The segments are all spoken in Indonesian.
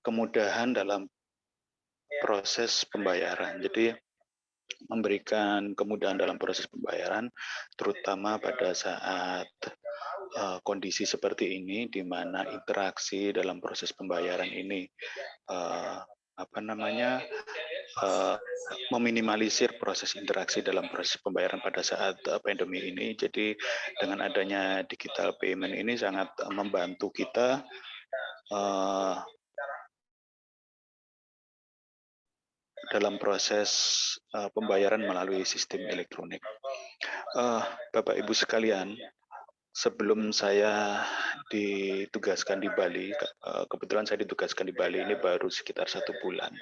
kemudahan dalam proses pembayaran. Jadi memberikan kemudahan dalam proses pembayaran, terutama pada saat kondisi seperti ini, di mana interaksi dalam proses pembayaran ini meminimalisir proses interaksi dalam proses pembayaran pada saat pandemi ini. Jadi dengan adanya digital payment ini sangat membantu kita dalam proses pembayaran melalui sistem elektronik. Bapak Ibu sekalian, sebelum saya ditugaskan di Bali, kebetulan saya ditugaskan di Bali ini baru sekitar 1 bulan.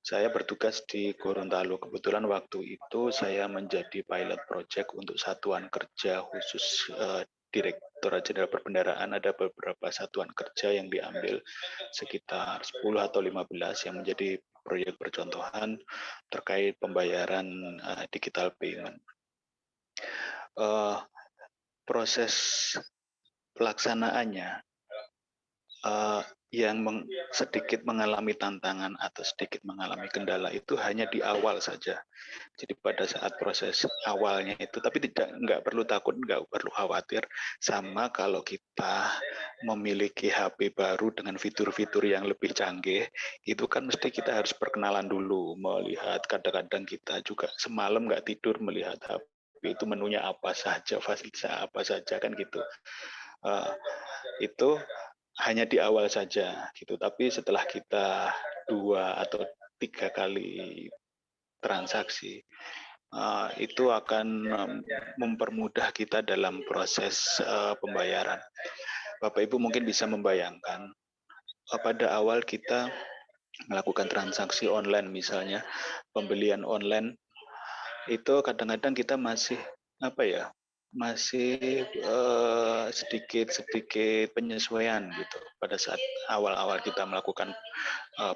Saya bertugas di Gorontalo. Kebetulan waktu itu saya menjadi pilot project untuk satuan kerja khusus Direktorat Jenderal Perbendaharaan. Ada beberapa satuan kerja yang diambil sekitar 10 atau 15 yang menjadi proyek percontohan terkait pembayaran digital payment. Proses pelaksanaannya yang sedikit mengalami tantangan atau sedikit mengalami kendala itu hanya di awal saja. Jadi pada saat proses awalnya itu, tapi nggak perlu takut, nggak perlu khawatir. Sama kalau kita memiliki HP baru dengan fitur-fitur yang lebih canggih, itu kan mesti kita harus perkenalan dulu, melihat kadang-kadang kita juga semalam nggak tidur melihat HP itu menunya apa saja, fasilitas apa saja kan gitu. Itu hanya di awal saja gitu, tapi setelah kita 2 atau 3 kali transaksi itu akan mempermudah kita dalam proses pembayaran. Bapak Ibu mungkin bisa membayangkan pada awal kita melakukan transaksi online, misalnya pembelian online, itu kadang-kadang kita masih sedikit penyesuaian gitu pada saat awal-awal kita melakukan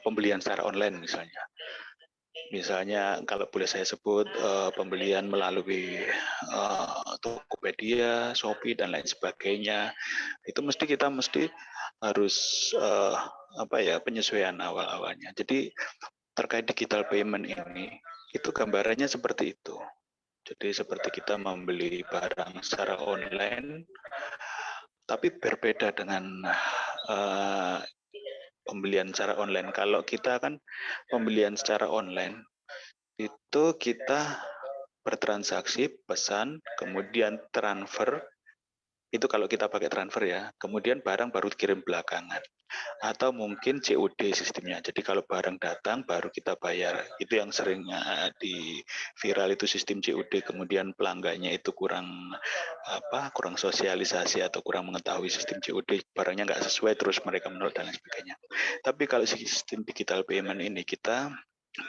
pembelian secara online misalnya. Misalnya kalau boleh saya sebut pembelian melalui Tokopedia, Shopee dan lain sebagainya, itu kita mesti harus penyesuaian awal-awalnya. Jadi terkait digital payment ini, itu gambarannya seperti itu. Jadi seperti kita membeli barang secara online, tapi berbeda dengan pembelian secara online. Kalau kita kan pembelian secara online, itu kita bertransaksi, pesan, kemudian transfer, itu kalau kita pakai transfer ya, kemudian barang baru dikirim belakangan. Atau mungkin COD sistemnya. Jadi kalau barang datang baru kita bayar. Itu yang sering di viral itu sistem COD. Kemudian pelanggannya itu kurang sosialisasi atau kurang mengetahui sistem COD. Barangnya nggak sesuai terus mereka menolak dan lain sebagainya. Tapi kalau sistem digital payment ini kita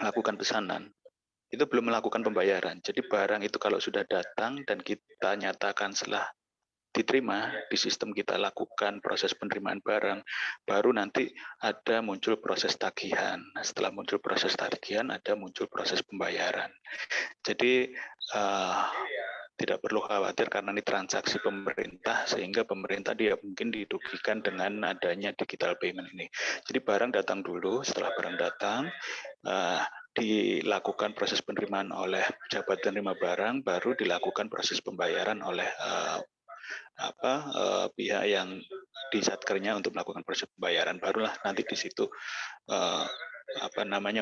melakukan pesanan, itu belum melakukan pembayaran. Jadi barang itu kalau sudah datang dan kita nyatakan setelah diterima, di sistem kita lakukan proses penerimaan barang, baru nanti ada muncul proses tagihan. Nah, setelah muncul proses tagihan, ada muncul proses pembayaran. Jadi tidak perlu khawatir karena ini transaksi pemerintah, sehingga pemerintah dia mungkin dirugikan dengan adanya digital payment ini. Jadi barang datang dulu, setelah barang datang, dilakukan proses penerimaan oleh pejabat penerima barang, baru dilakukan proses pembayaran oleh pihak yang di satkernya untuk melakukan proses pembayaran. Barulah nanti di situ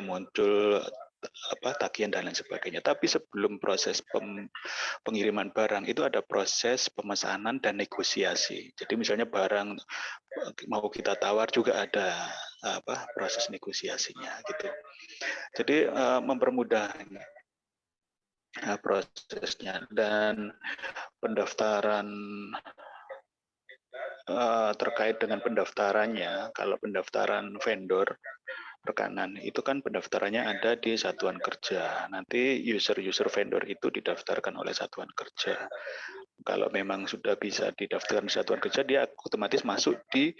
muncul tagihan dan lain sebagainya. Tapi sebelum proses pengiriman barang itu ada proses pemesanan dan negosiasi. Jadi misalnya barang mau kita tawar juga ada proses negosiasinya gitu. Jadi mempermudah prosesnya. Dan pendaftaran terkait dengan pendaftarannya, kalau pendaftaran vendor rekanan itu kan pendaftarannya ada di satuan kerja. Nanti user vendor itu didaftarkan oleh satuan kerja. Kalau memang sudah bisa didaftarkan di satuan kerja, dia otomatis masuk di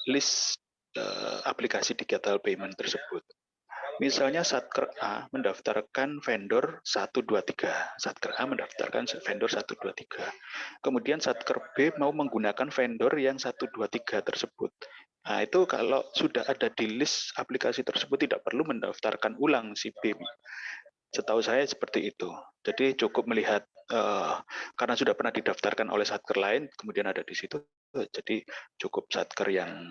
list aplikasi digital payment tersebut. Misalnya Satker A mendaftarkan vendor 123. Satker A mendaftarkan vendor 123. Kemudian Satker B mau menggunakan vendor yang 123 tersebut. Nah, itu kalau sudah ada di list aplikasi tersebut tidak perlu mendaftarkan ulang si B. Setahu saya seperti itu. Jadi cukup melihat karena sudah pernah didaftarkan oleh satker lain, kemudian ada di situ. Jadi cukup satker yang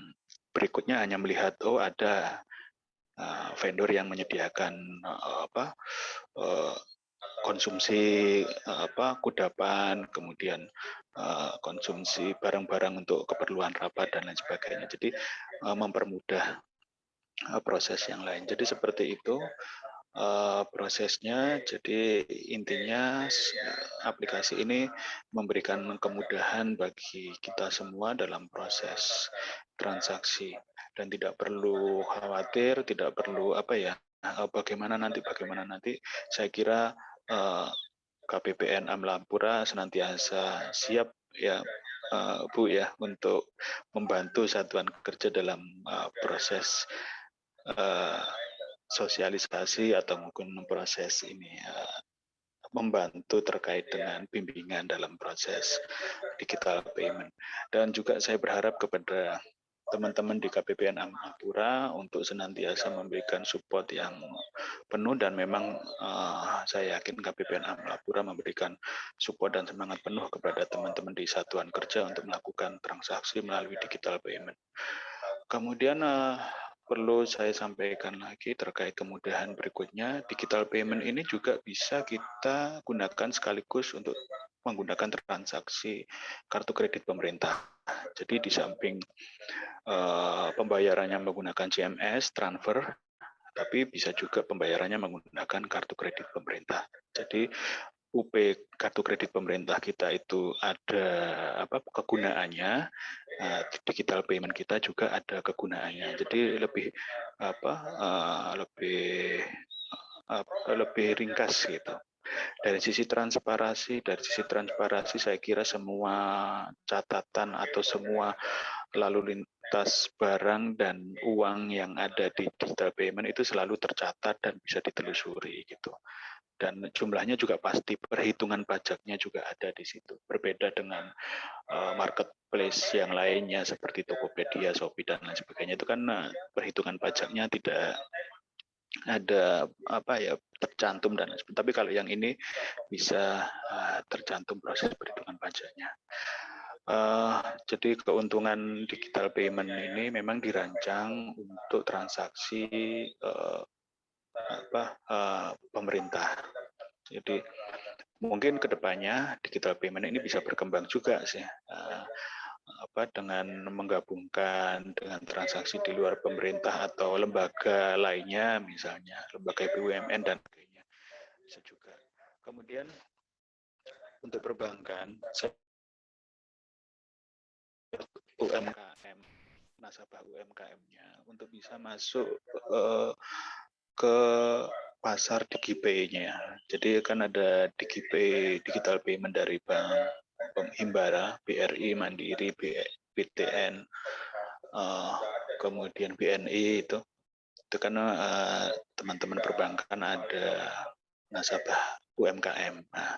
berikutnya hanya melihat ada vendor yang menyediakan konsumsi kudapan, kemudian konsumsi barang-barang untuk keperluan rapat dan lain sebagainya. Jadi mempermudah proses yang lain. Jadi seperti itu prosesnya. Jadi intinya aplikasi ini memberikan kemudahan bagi kita semua dalam proses transaksi dan tidak perlu khawatir, tidak perlu bagaimana nanti. Saya kira KPPN Amlapura senantiasa siap ya Bu ya untuk membantu satuan kerja dalam proses sosialisasi atau mungkin proses ini membantu terkait dengan bimbingan dalam proses digital payment. Dan juga saya berharap kepada teman-teman di KPPN Amapura untuk senantiasa memberikan support yang penuh dan memang saya yakin KPPN Amapura memberikan support dan semangat penuh kepada teman-teman di satuan kerja untuk melakukan transaksi melalui digital payment. Kemudian perlu saya sampaikan lagi terkait kemudahan berikutnya, digital payment ini juga bisa kita gunakan sekaligus untuk menggunakan transaksi kartu kredit pemerintah. Jadi di samping pembayarannya menggunakan CMS, transfer, tapi bisa juga pembayarannya menggunakan kartu kredit pemerintah. Jadi UP kartu kredit pemerintah kita itu ada kegunaannya, digital payment kita juga ada kegunaannya. Jadi lebih ringkas gitu. Dari sisi transparansi saya kira semua catatan atau semua lalu lintas barang dan uang yang ada di digital payment itu selalu tercatat dan bisa ditelusuri gitu. Dan jumlahnya juga pasti, perhitungan pajaknya juga ada di situ. Berbeda dengan marketplace yang lainnya seperti Tokopedia, Shopee dan lain sebagainya, itu kan perhitungan pajaknya tidak ada tercantum dan lain sebagainya. Tapi kalau yang ini bisa tercantum proses perhitungan pajaknya. Jadi keuntungan digital payment ini memang dirancang untuk transaksi pemerintah. Jadi mungkin kedepannya digital payment ini bisa berkembang juga sih, dengan menggabungkan dengan transaksi di luar pemerintah atau lembaga lainnya, misalnya lembaga BUMN dan sebagainya bisa juga. Kemudian untuk perbankan, UMKM, nasabah UMKM-nya untuk bisa masuk ke pasar DigiPay-nya. Jadi kan ada DigiPay, digital payment dari Bank Himbara, BRI, Mandiri, BTN, kemudian BNI itu kan teman-teman perbankan ada nasabah UMKM. Nah,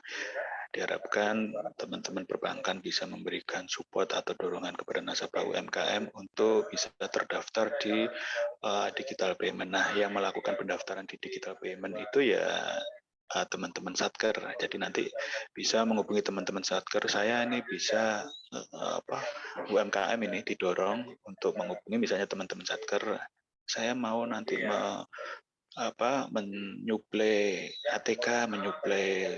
diharapkan teman-teman perbankan bisa memberikan support atau dorongan kepada nasabah UMKM untuk bisa terdaftar di digital payment. Nah, yang melakukan pendaftaran di digital payment itu ya teman-teman satker. Jadi nanti bisa menghubungi teman-teman satker. Saya ini bisa UMKM ini didorong untuk menghubungi misalnya teman-teman satker. Saya mau nanti menyuplai ATK, menyuplai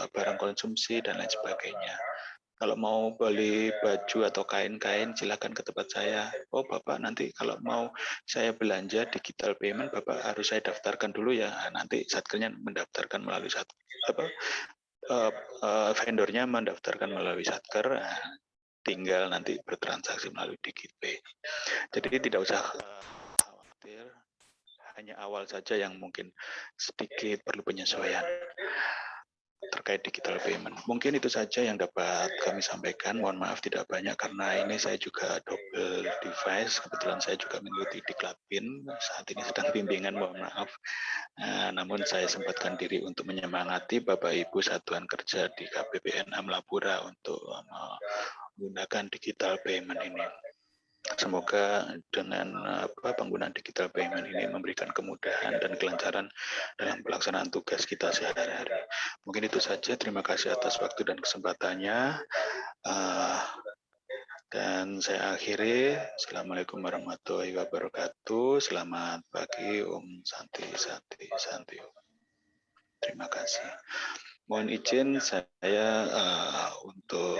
barang konsumsi dan lain sebagainya. Kalau mau beli baju atau kain-kain, silakan ke tempat saya. Oh Bapak, nanti kalau mau saya belanja digital payment, Bapak harus saya daftarkan dulu ya. Nanti satkernya mendaftarkan melalui vendornya mendaftarkan melalui satker, tinggal nanti bertransaksi melalui DigiPay. Jadi tidak usah khawatir. Hanya awal saja yang mungkin sedikit perlu penyesuaian terkait digital payment. Mungkin itu saja yang dapat kami sampaikan. Mohon maaf tidak banyak karena ini saya juga double device. Kebetulan saya juga mengikuti Diklatin. Saat ini sedang bimbingan, mohon maaf. Namun saya sempatkan diri untuk menyemangati Bapak Ibu Satuan Kerja di KPPN Amlapura untuk menggunakan digital payment ini. Semoga dengan penggunaan digital payment ini memberikan kemudahan dan kelancaran dalam pelaksanaan tugas kita sehari-hari. Mungkin itu saja. Terima kasih atas waktu dan kesempatannya. Dan saya akhiri. Assalamualaikum warahmatullahi wabarakatuh. Selamat pagi. Om Santi Santi Santi. Terima kasih. Mohon izin saya untuk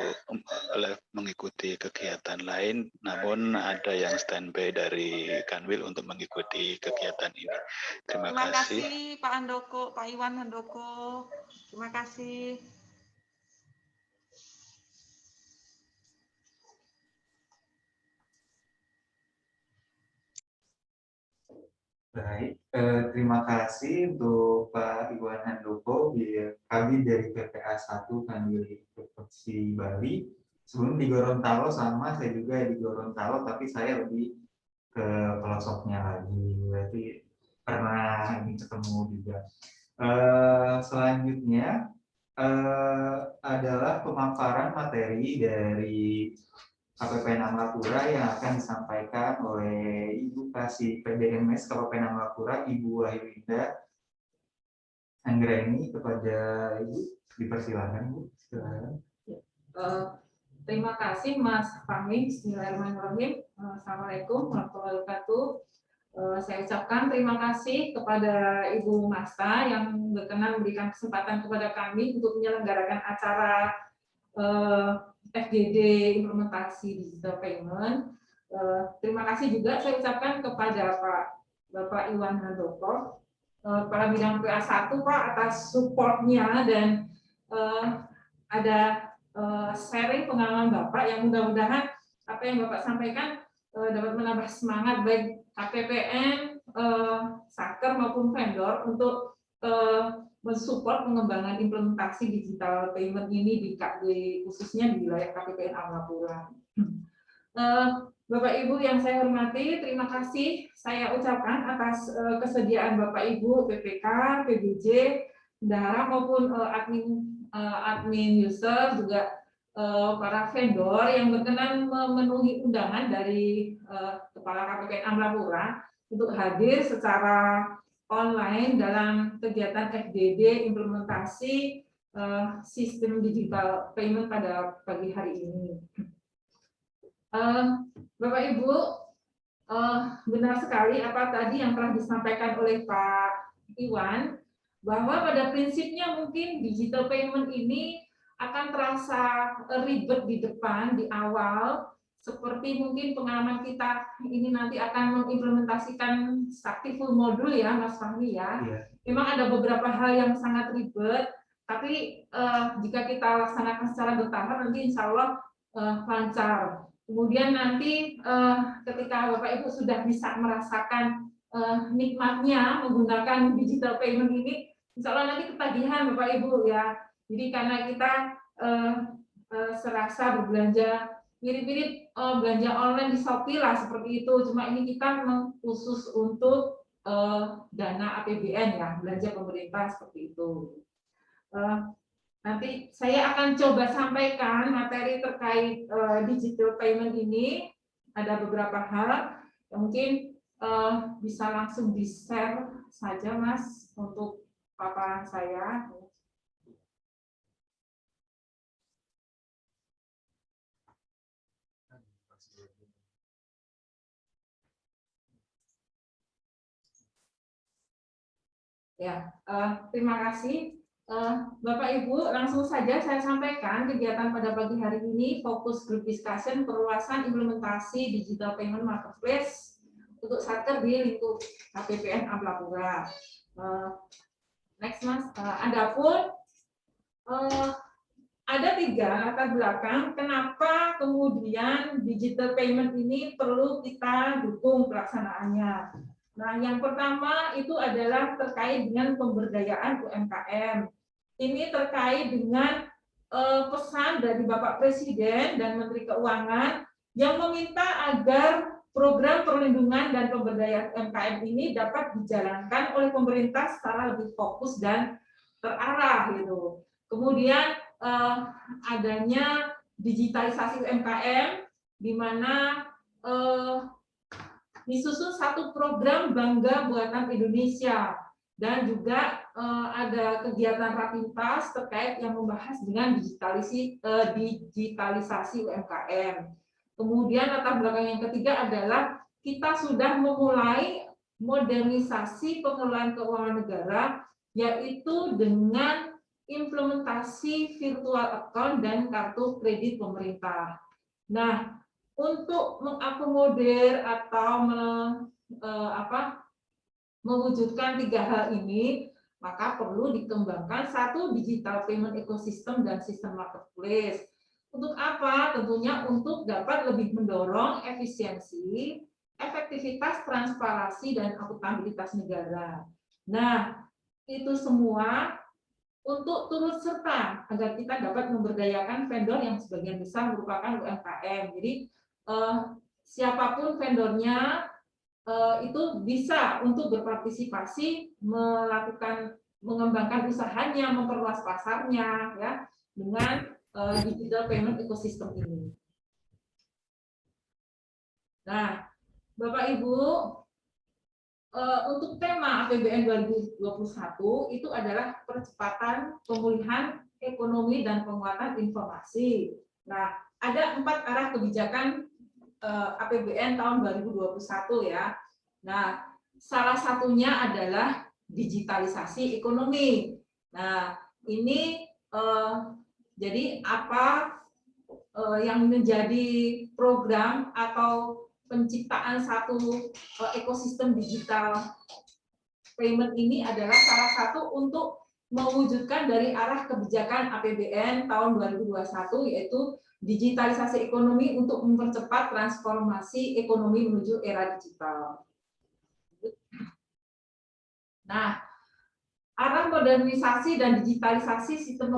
live mengikuti kegiatan lain, namun ada yang standby dari Kanwil untuk mengikuti kegiatan ini. Terima kasih Pak Handoko, Pak Iwan Handoko. Terima kasih. Baik, terima kasih untuk Pak Iwan Handoko, kami dari PPA 1 Kanwil Provinsi Bali. Sebelum di Gorontalo sama, saya juga di Gorontalo, tapi saya lebih ke pelosoknya lagi, berarti pernah ingin ketemu juga. Selanjutnya adalah pemaparan materi dari KPPN Amrapura yang akan disampaikan oleh Ibu Kasih PDMS KPPN Amrapura, Ibu Wahyuinda Anggraini. Kepada Ibu, dipersilakan Bu. Terima kasih Mas Fahmi. Bismillahirrahmanirrahim. Assalamualaikum warahmatullahi wabarakatuh. Saya ucapkan terima kasih kepada Ibu Masta yang berkenan memberikan kesempatan kepada kami untuk menyelenggarakan acara FGD implementasi digital payment. Terima kasih juga saya ucapkan kepada Bapak Iwan Handoko, Kepala Bidang PA1 Pak, atas supportnya dan ada sharing pengalaman Bapak yang mudah-mudahan apa yang Bapak sampaikan dapat menambah semangat baik KPPN, Saker maupun vendor untuk mensupport pengembangan implementasi digital payment ini di khususnya di wilayah KPPN Amrapura. Bapak Ibu yang saya hormati, terima kasih saya ucapkan atas kesediaan Bapak Ibu PPK, PBJ, bendahara maupun admin user, juga para vendor yang berkenan memenuhi undangan dari Kepala KPPN Amrapura untuk hadir secara online dalam kegiatan FGD implementasi sistem digital payment pada pagi hari ini. Bapak Ibu, benar sekali apa tadi yang telah disampaikan oleh Pak Iwan, bahwa pada prinsipnya mungkin digital payment ini akan terasa ribet di depan, di awal, seperti mungkin pengalaman kita ini nanti akan mengimplementasikan sakti full modul ya Mas Fahmi ya. Memang ada beberapa hal yang sangat ribet, tapi jika kita laksanakan secara bertahap nanti insya Allah lancar. Kemudian nanti ketika Bapak Ibu sudah bisa merasakan nikmatnya menggunakan digital payment ini, insya Allah nanti ketagihan Bapak Ibu ya. Jadi karena kita serasa berbelanja mirip-mirip belanja online di Shopee lah seperti itu. Cuma ini kita memang khusus untuk dana APBN ya, belanja pemerintah seperti itu. Nanti saya akan coba sampaikan materi terkait digital payment ini. Ada beberapa hal yang mungkin bisa langsung di-share saja Mas untuk paparan saya. Ya, terima kasih. Bapak Ibu, langsung saja saya sampaikan kegiatan pada pagi hari ini fokus group discussion perluasan implementasi digital payment marketplace untuk Saker di lingkup KPPN Amrapura. Next Mas, adapun ada 3 latar belakang kenapa kemudian digital payment ini perlu kita dukung pelaksanaannya. Nah, yang pertama itu adalah terkait dengan pemberdayaan UMKM. Ini terkait dengan pesan dari Bapak Presiden dan Menteri Keuangan yang meminta agar program perlindungan dan pemberdayaan UMKM ini dapat dijalankan oleh pemerintah secara lebih fokus dan terarah gitu. Kemudian adanya digitalisasi UMKM di mana disusun satu program Bangga Buatan Indonesia, dan juga ada kegiatan Rapintas terkait yang membahas dengan digitalisasi UMKM. Kemudian latar belakang yang ketiga adalah kita sudah memulai modernisasi pengelolaan keuangan negara, yaitu dengan implementasi virtual account dan kartu kredit pemerintah. Nah, untuk mengakomodir atau mewujudkan tiga hal ini, maka perlu dikembangkan satu digital payment ecosystem dan sistem marketplace. Untuk apa? Tentunya untuk dapat lebih mendorong efisiensi, efektivitas, transparansi, dan akuntabilitas negara. Nah, itu semua untuk turut serta agar kita dapat memberdayakan vendor yang sebagian besar merupakan UMKM. Jadi siapapun vendornya itu bisa untuk berpartisipasi mengembangkan usahanya, memperluas pasarnya, ya, dengan digital payment ecosystem ini. Nah, Bapak Ibu, untuk tema APBN 2021 itu adalah percepatan pemulihan ekonomi dan penguatan informasi. Nah, ada 4 arah kebijakan APBN tahun 2021 ya. Nah, salah satunya adalah digitalisasi ekonomi. Nah, ini jadi apa yang menjadi program atau penciptaan satu ekosistem digital payment ini adalah salah satu untuk mewujudkan dari arah kebijakan APBN tahun 2021, yaitu digitalisasi ekonomi untuk mempercepat transformasi ekonomi menuju era digital. Nah, arah modernisasi dan digitalisasi sistem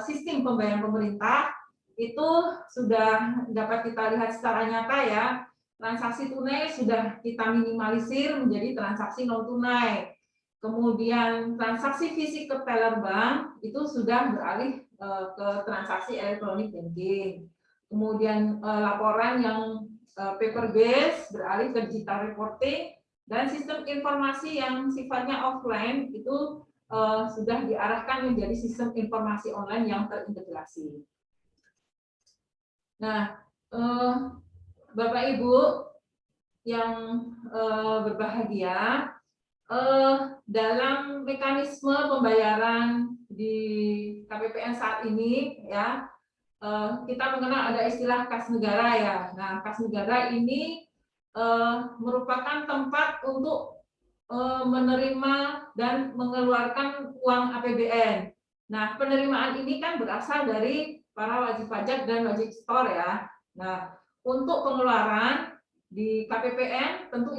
sistem pembayaran pemerintah itu sudah dapat kita lihat secara nyata ya. Transaksi tunai sudah kita minimalisir menjadi transaksi non tunai. Kemudian transaksi fisik ke teller bank itu sudah beralih ke transaksi elektronik banking. Kemudian laporan yang paper based beralih ke digital reporting, dan sistem informasi yang sifatnya offline itu sudah diarahkan menjadi sistem informasi online yang terintegrasi. Nah, Bapak Ibu yang berbahagia, dalam mekanisme pembayaran di KPPN saat ini ya, kita mengenal ada istilah kas negara ya. Nah, kas negara ini merupakan tempat untuk menerima dan mengeluarkan uang APBN. Nah, penerimaan ini kan berasal dari para wajib pajak dan wajib store ya. Nah, untuk pengeluaran di KPPN tentu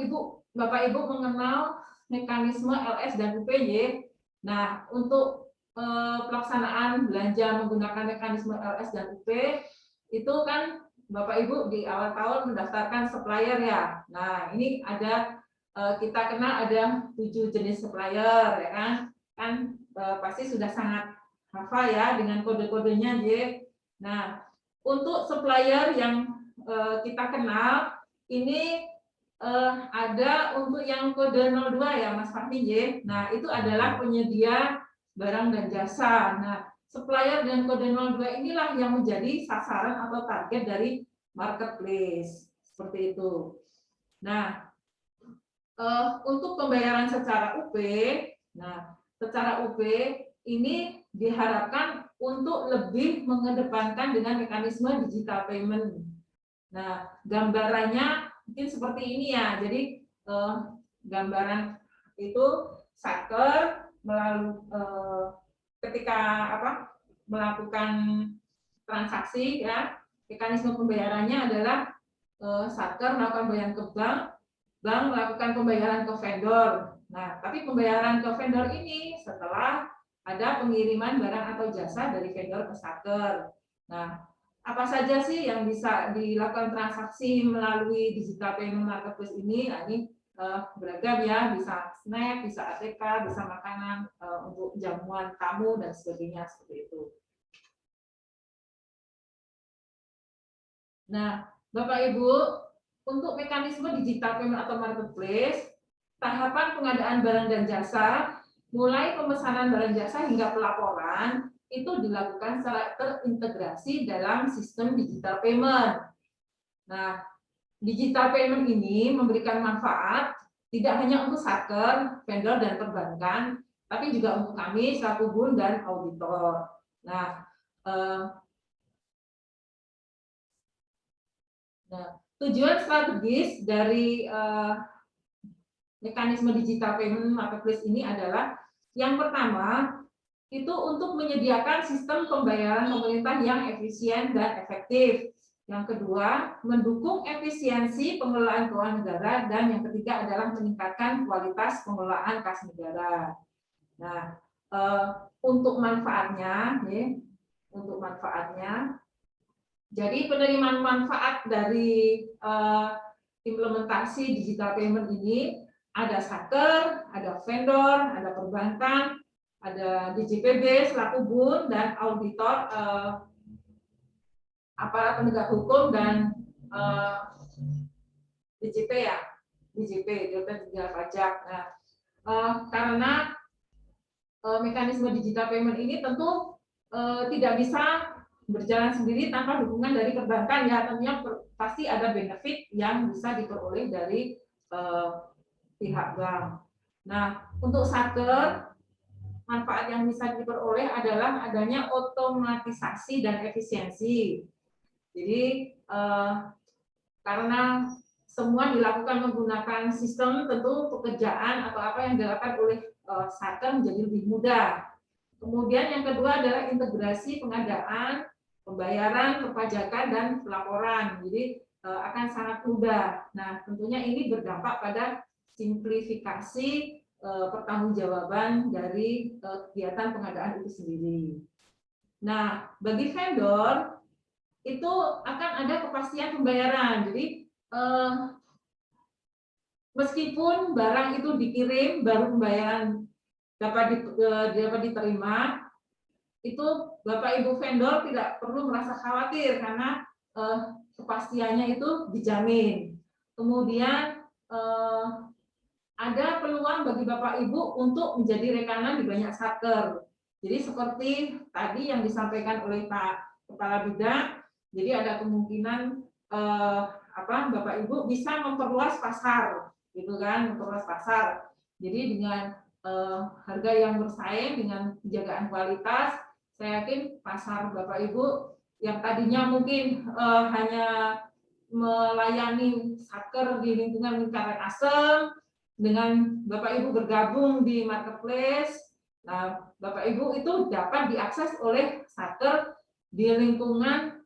Bapak Ibu mengenal mekanisme LS dan UPY. Nah, untuk pelaksanaan belanja menggunakan mekanisme LS dan UP itu kan Bapak Ibu di awal tahun mendaftarkan supplier ya. Nah, ini ada kita kenal ada 7 jenis supplier ya kan. Kan pasti sudah sangat hafal ya dengan kode-kodenya J. Nah, untuk supplier yang kita kenal ini ada untuk yang kode 02 ya Mas Fahmi J. Nah, itu adalah penyedia barang dan jasa. Nah, supplier dengan kode 02 inilah yang menjadi sasaran atau target dari marketplace. Seperti itu. Nah, untuk pembayaran secara UP, nah, secara UP ini diharapkan untuk lebih mengedepankan dengan mekanisme digital payment. Nah, gambarannya mungkin seperti ini ya. Jadi gambaran itu satker melalui ketika melakukan transaksi ya, mekanisme pembayarannya adalah satker melakukan pembayaran ke bank, bank melakukan pembayaran ke vendor. Nah, tapi pembayaran ke vendor ini setelah ada pengiriman barang atau jasa dari vendor ke satker. Nah, apa saja sih yang bisa dilakukan transaksi melalui digital payment marketplace ini? Nah, ini beragam ya, bisa snack, bisa ATK, bisa makanan untuk jamuan tamu dan sebagainya seperti itu. Nah, Bapak Ibu, untuk mekanisme digital payment atau marketplace, tahapan pengadaan barang dan jasa, mulai pemesanan barang jasa hingga pelaporan, itu dilakukan secara terintegrasi dalam sistem digital payment. Nah, digital payment ini memberikan manfaat tidak hanya untuk satker, vendor, dan perbankan, tapi juga untuk kami selaku BUN dan auditor. Nah, tujuan strategis dari mekanisme digital payment marketplace ini adalah yang pertama itu untuk menyediakan sistem pembayaran pemerintah yang efisien dan efektif. Yang kedua, mendukung efisiensi pengelolaan keuangan negara, dan yang ketiga adalah meningkatkan kualitas pengelolaan kas negara. Nah, untuk manfaatnya, jadi penerimaan manfaat dari implementasi digital payment ini ada satker, ada vendor, ada perbankan, ada DJPB selaku BUN, dan auditor, aparat penegak hukum, dan DJP ya, DJP, Direktorat Jenderal Pajak. Nah, karena mekanisme digital payment ini tentu tidak bisa berjalan sendiri tanpa dukungan dari perbankan, ya tentunya pasti ada benefit yang bisa diperoleh dari pihak bank. Nah, untuk satker, manfaat yang bisa diperoleh adalah adanya otomatisasi dan efisiensi. Jadi karena semua dilakukan menggunakan sistem, tentu pekerjaan atau apa yang dilakukan oleh satker menjadi lebih mudah. Kemudian yang kedua adalah integrasi pengadaan, pembayaran, perpajakan, dan pelaporan. Jadi akan sangat mudah. Nah, tentunya ini berdampak pada simplifikasi pertanggungjawaban dari kegiatan pengadaan itu sendiri. Nah, bagi vendor itu akan ada kepastian pembayaran. Jadi meskipun barang itu dikirim, baru pembayaran dapat diterima, itu Bapak Ibu vendor tidak perlu merasa khawatir karena kepastiannya itu dijamin. Kemudian ada peluang bagi Bapak Ibu untuk menjadi rekanan di banyak satker. Jadi seperti tadi yang disampaikan oleh Pak Kepala Bidang, jadi ada kemungkinan Bapak Ibu bisa memperluas pasar, gitu kan, memperluas pasar. Jadi dengan harga yang bersaing, dengan penjagaan kualitas, saya yakin pasar Bapak Ibu yang tadinya mungkin hanya melayani satker di lingkungan lingkaran asem, dengan Bapak Ibu bergabung di marketplace, nah Bapak Ibu itu dapat diakses oleh satker di lingkungan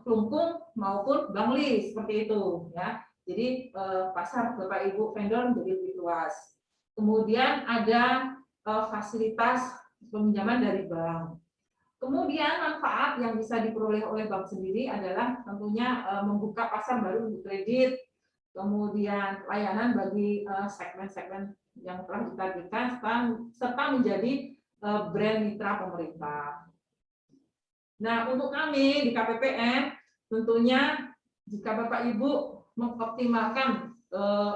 Klungkung maupun Bangli, seperti itu ya. Jadi pasar Bapak Ibu vendor menjadi lebih luas. Kemudian ada fasilitas peminjaman dari bank. Kemudian manfaat yang bisa diperoleh oleh bank sendiri adalah tentunya membuka pasar baru untuk kredit, kemudian layanan bagi segmen-segmen yang telah ditargetkan, serta menjadi brand mitra pemerintah. Nah, untuk kami di KPPN, tentunya jika Bapak Ibu mengoptimalkan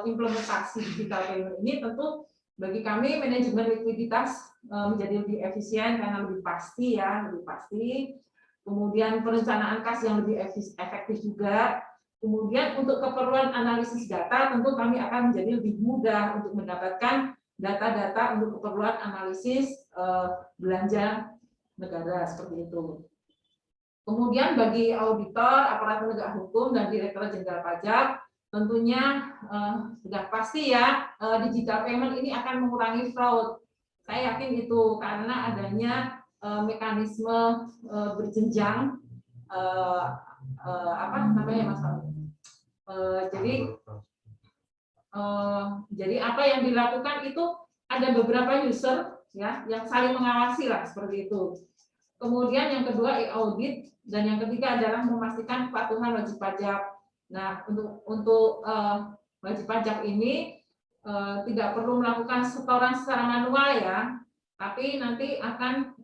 implementasi digital payment ini, tentu bagi kami manajemen likuiditas menjadi lebih efisien karena lebih pasti ya, lebih pasti. Kemudian perencanaan kas yang lebih efektif juga. Kemudian untuk keperluan analisis data, tentu kami akan menjadi lebih mudah untuk mendapatkan data-data untuk keperluan analisis belanja negara, seperti itu. Kemudian bagi auditor, aparat penegak hukum, dan Direktorat Jenderal Pajak, tentunya sudah pasti ya, digital payment ini akan mengurangi fraud. Saya yakin itu karena adanya mekanisme berjenjang, Mas? Jadi apa yang dilakukan itu ada beberapa user ya yang saling mengawasi lah, seperti itu. Kemudian yang kedua e-audit, dan yang ketiga adalah memastikan kepatuhan wajib pajak. Nah, untuk wajib pajak ini tidak perlu melakukan setoran secara manual ya, tapi nanti akan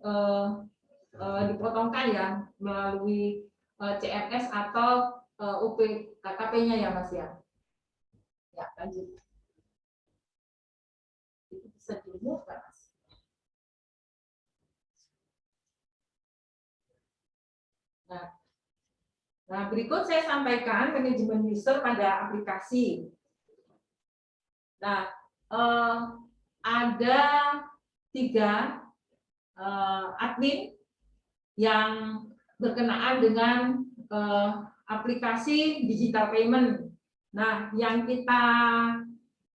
dipotongkan ya melalui CMS atau KKP-nya ya Mas ya. Ya, lanjut. Itu bisa di-move kan, Mas? Nah, berikut saya sampaikan manajemen user pada aplikasi. Nah, ada 3 admin yang berkenaan dengan aplikasi digital payment. Nah, yang kita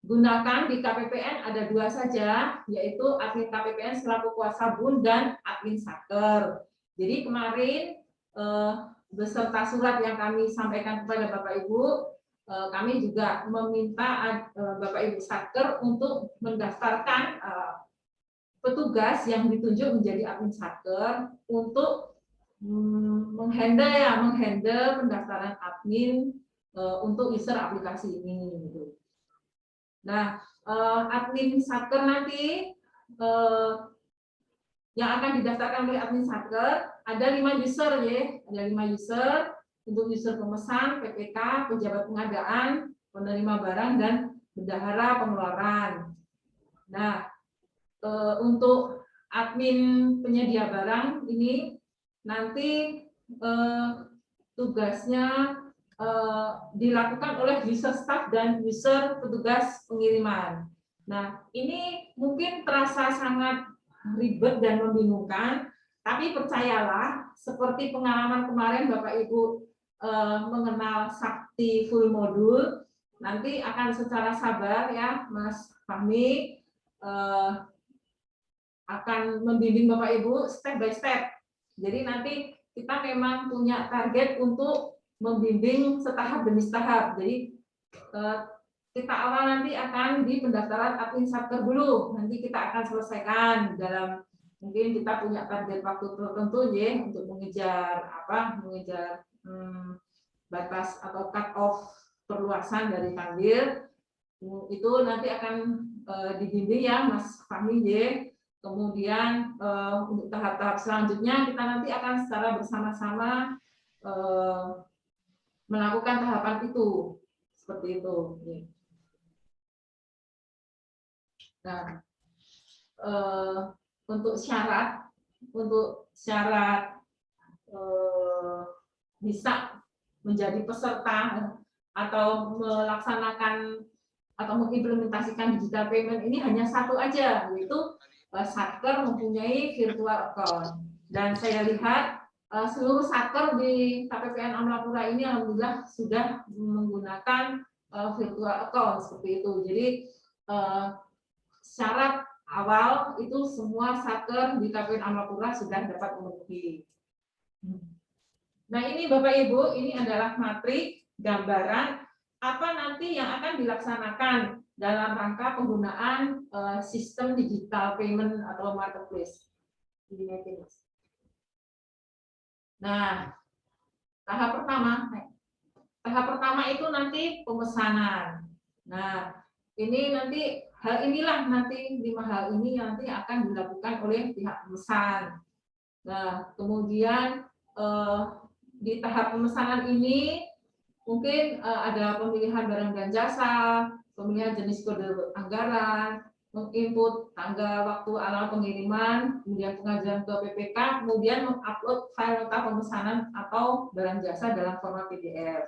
gunakan di KPPN ada 2 saja, yaitu admin KPPN selaku kuasa BUN dan admin Satker. Jadi kemarin beserta surat yang kami sampaikan kepada Bapak Ibu, kami juga meminta Bapak Ibu Satker untuk mendaftarkan petugas yang ditunjuk menjadi admin Satker untuk menghandle pendaftaran admin untuk user aplikasi ini. Nah, admin Satker nanti yang akan didaftarkan oleh admin Satker ada 5 user ya, ada 5 user untuk user pemesan, PPK, pejabat pengadaan, penerima barang dan bendahara pengeluaran. Nah, untuk admin penyedia barang ini nanti tugasnya dilakukan oleh user staff dan user petugas pengiriman. Nah, ini mungkin terasa sangat ribet dan membingungkan, tapi percayalah, seperti pengalaman kemarin Bapak Ibu mengenal Sakti full modul, nanti akan secara sabar ya Mas Fahmi akan membimbing Bapak Ibu step by step. Jadi nanti kita memang punya target untuk membimbing setahap demi setahap. Jadi kita awal nanti akan di pendaftaran admin Satker dulu. Nanti kita akan selesaikan dalam mungkin kita punya target waktu tertentu ya untuk mengejar batas atau cut off perluasan dari Kanwil. Itu nanti akan dibimbing ya Mas Fahmi ya. Kemudian untuk tahap-tahap selanjutnya kita nanti akan secara bersama-sama melakukan tahapan itu seperti itu. Nah, untuk syarat bisa menjadi peserta atau melaksanakan atau mengimplementasikan digital payment ini hanya satu aja, yaitu Satker mempunyai virtual account. Dan saya lihat seluruh Satker di KPPN Amlapura ini alhamdulillah sudah menggunakan virtual account seperti itu. Jadi syarat awal itu semua Satker di KPPN Amlapura sudah dapat memenuhi. Nah, ini Bapak Ibu, ini adalah matrik gambaran apa nanti yang akan dilaksanakan dalam rangka penggunaan sistem digital payment atau marketplace. Nah, tahap pertama itu nanti pemesanan. Nah, ini nanti hal inilah nanti 5 hal ini nanti akan dilakukan oleh pihak pemesan. Nah, kemudian di tahap pemesanan ini mungkin ada pemilihan barang dan jasa, pemilihan jenis kode anggaran, menginput tanggal waktu awal pengiriman, kemudian pengajuan ke PPK, kemudian mengupload file nota pemesanan atau barang jasa dalam format PDF.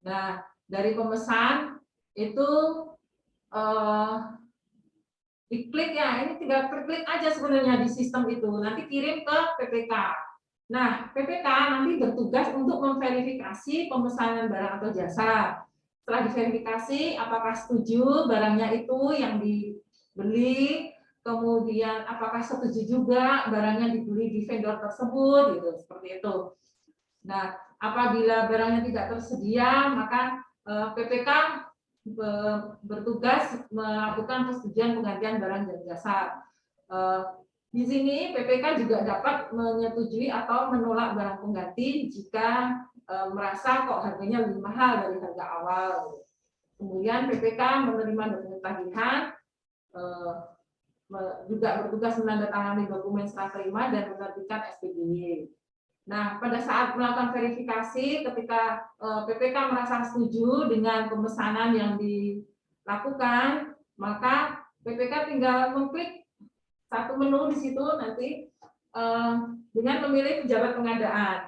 Nah, dari pemesan itu diklik ya, ini tinggal klik aja sebenarnya di sistem itu, nanti kirim ke PPK. Nah, PPK nanti bertugas untuk memverifikasi pemesanan barang atau jasa. Setelah diverifikasi, apakah setuju barangnya itu yang dibeli, kemudian apakah setuju juga barangnya dibeli di vendor tersebut, gitu, seperti itu. Nah, apabila barangnya tidak tersedia, maka PPK bertugas melakukan persetujuan penggantian barang dan jasa. Di sini PPK juga dapat menyetujui atau menolak barang pengganti jika merasa kok harganya lebih mahal dari harga awal. Kemudian PPK menerima dokumen tagihan, juga bertugas menandatangani dokumen serah terima dan menerbitkan SPG. Nah, pada saat melakukan verifikasi, ketika PPK merasa setuju dengan pemesanan yang dilakukan, maka PPK tinggal mengklik satu menu di situ nanti dengan memilih pejabat pengadaan.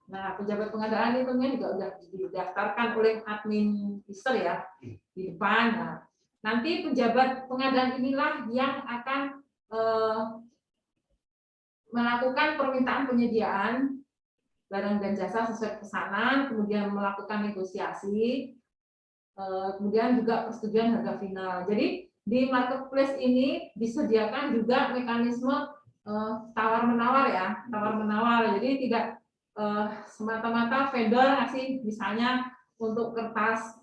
Nah, pejabat pengadaan itu juga sudah didaftarkan oleh admin user ya di depan. Nah, nanti pejabat pengadaan inilah yang akan melakukan permintaan penyediaan barang dan jasa sesuai pesanan, kemudian melakukan negosiasi, kemudian juga persetujuan harga final. Jadi di marketplace ini disediakan juga mekanisme tawar-menawar ya, tawar-menawar. Jadi tidak semata-mata vendor ngasih misalnya untuk kertas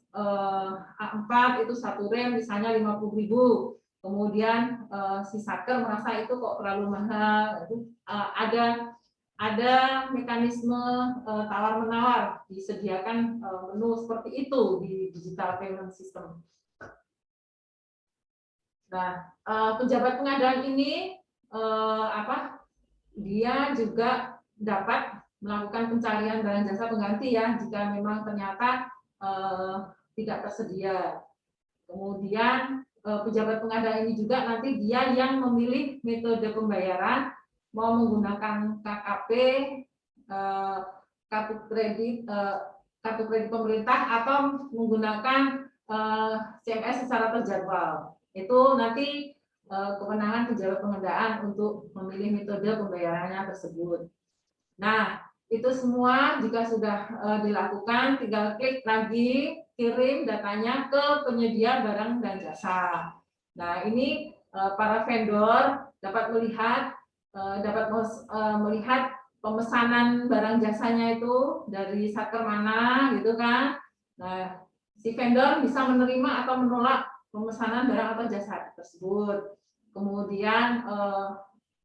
A4 itu satu rem misalnya 50.000. Kemudian si satker merasa itu kok terlalu mahal. Itu ada mekanisme tawar-menawar, disediakan menu seperti itu di digital payment system. Nah, pejabat pengadaan ini dia juga dapat melakukan pencarian barang jasa pengganti ya jika memang ternyata tidak tersedia. Kemudian pejabat pengadaan ini juga nanti dia yang memilih metode pembayaran, mau menggunakan KKP, kartu kredit pemerintah atau menggunakan CMS secara terjadwal. Itu nanti kewenangan pejabat pengadaan untuk memilih metode pembayarannya tersebut. Nah, itu semua jika sudah dilakukan, tinggal klik lagi, kirim datanya ke penyedia barang dan jasa. Nah, ini para vendor dapat melihat pemesanan barang jasanya itu dari satker mana, gitu kan. Nah, si vendor bisa menerima atau menolak pemesanan barang atau jasa tersebut. Kemudian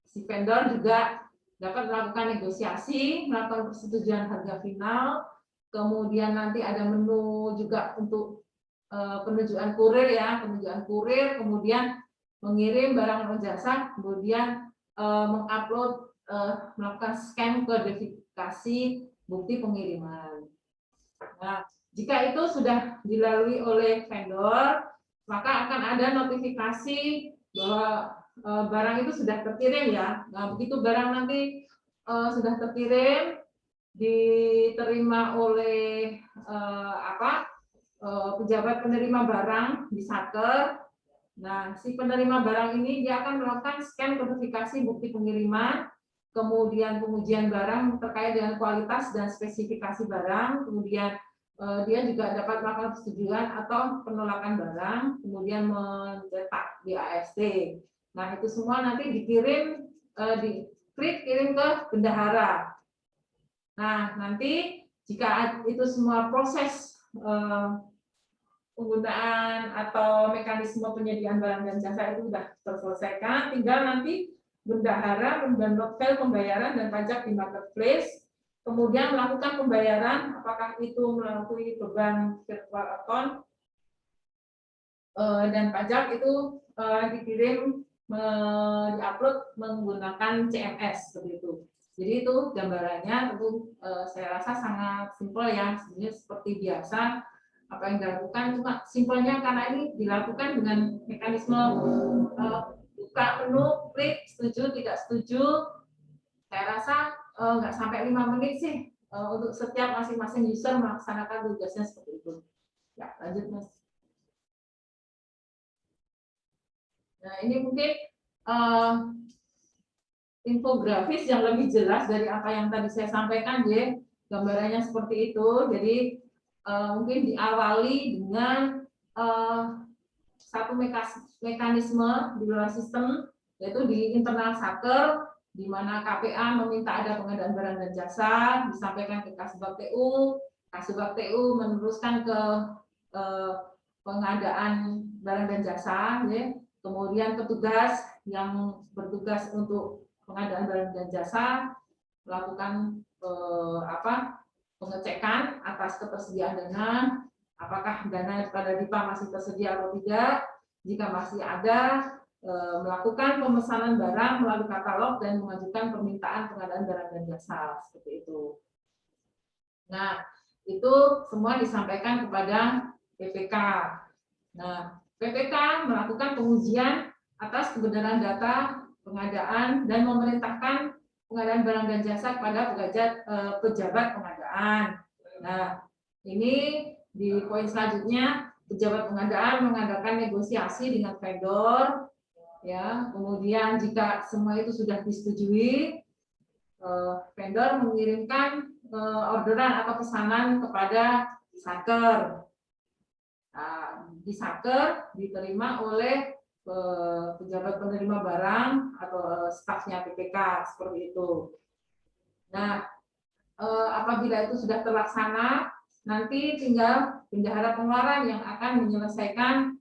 si vendor juga dapat melakukan negosiasi, melakukan persetujuan harga final, kemudian nanti ada menu juga untuk penunjukan kurir ya, penunjukan kurir, kemudian mengirim barang atau jasa, kemudian mengupload, melakukan scan kodifikasi bukti pengiriman. Nah, jika itu sudah dilalui oleh vendor, maka akan ada notifikasi bahwa barang itu sudah terkirim ya. Nah, begitu barang nanti sudah terkirim, diterima oleh pejabat penerima barang di satker. Nah, si penerima barang ini dia akan melakukan scan verifikasi bukti pengiriman, kemudian pengujian barang terkait dengan kualitas dan spesifikasi barang, kemudian dia juga dapat melakukan persetujuan atau penolakan barang, kemudian mencetak di AST. Nah, itu semua nanti dikirim, diklik kirim ke bendahara. Nah, nanti jika itu semua proses penggunaan atau mekanisme penyediaan barang dan jasa itu sudah terselesaikan, tinggal nanti bendahara mendownload file pembayaran dan pajak di marketplace, kemudian melakukan pembayaran, apakah itu melalui beban virtual account dan pajak itu dikirim, diupload menggunakan CMS seperti itu. Jadi itu gambarannya, tentu saya rasa sangat simpel ya, sebenarnya seperti biasa apa yang dilakukan, cuma simpelnya karena ini dilakukan dengan mekanisme buka menu, klik setuju tidak setuju. Saya rasa nggak sampai 5 menit sih untuk setiap masing-masing user melaksanakan tugasnya seperti itu. Ya, lanjut Mas. Nah, ini mungkin infografis yang lebih jelas dari apa yang tadi saya sampaikan, ya. Gambarannya seperti itu. Jadi mungkin diawali dengan satu mekanisme di luar sistem, yaitu di internal satker, di mana KPA meminta ada pengadaan barang dan jasa, disampaikan ke Kasubag TU, Kasubag TU meneruskan ke pengadaan barang dan jasa, ya. Kemudian petugas yang bertugas untuk pengadaan barang dan jasa melakukan pengecekan atas ketersediaan dana, apakah dana pada DIPA masih tersedia atau tidak. Jika masih ada, melakukan pemesanan barang melalui katalog dan mengajukan permintaan pengadaan barang dan jasa seperti itu. Nah, itu semua disampaikan kepada PPK. Nah, PPK melakukan pengujian atas kebenaran data pengadaan dan memerintahkan pengadaan barang dan jasa kepada pejabat pengadaan. Nah, ini di poin selanjutnya, pejabat pengadaan mengadakan negosiasi dengan vendor. Ya, kemudian jika semua itu sudah disetujui, vendor mengirimkan orderan atau pesanan kepada Saker. Nah, di Saker diterima oleh pejabat penerima barang atau stafnya PPK seperti itu. Nah, apabila itu sudah terlaksana, nanti tinggal bendahara pengeluaran yang akan menyelesaikan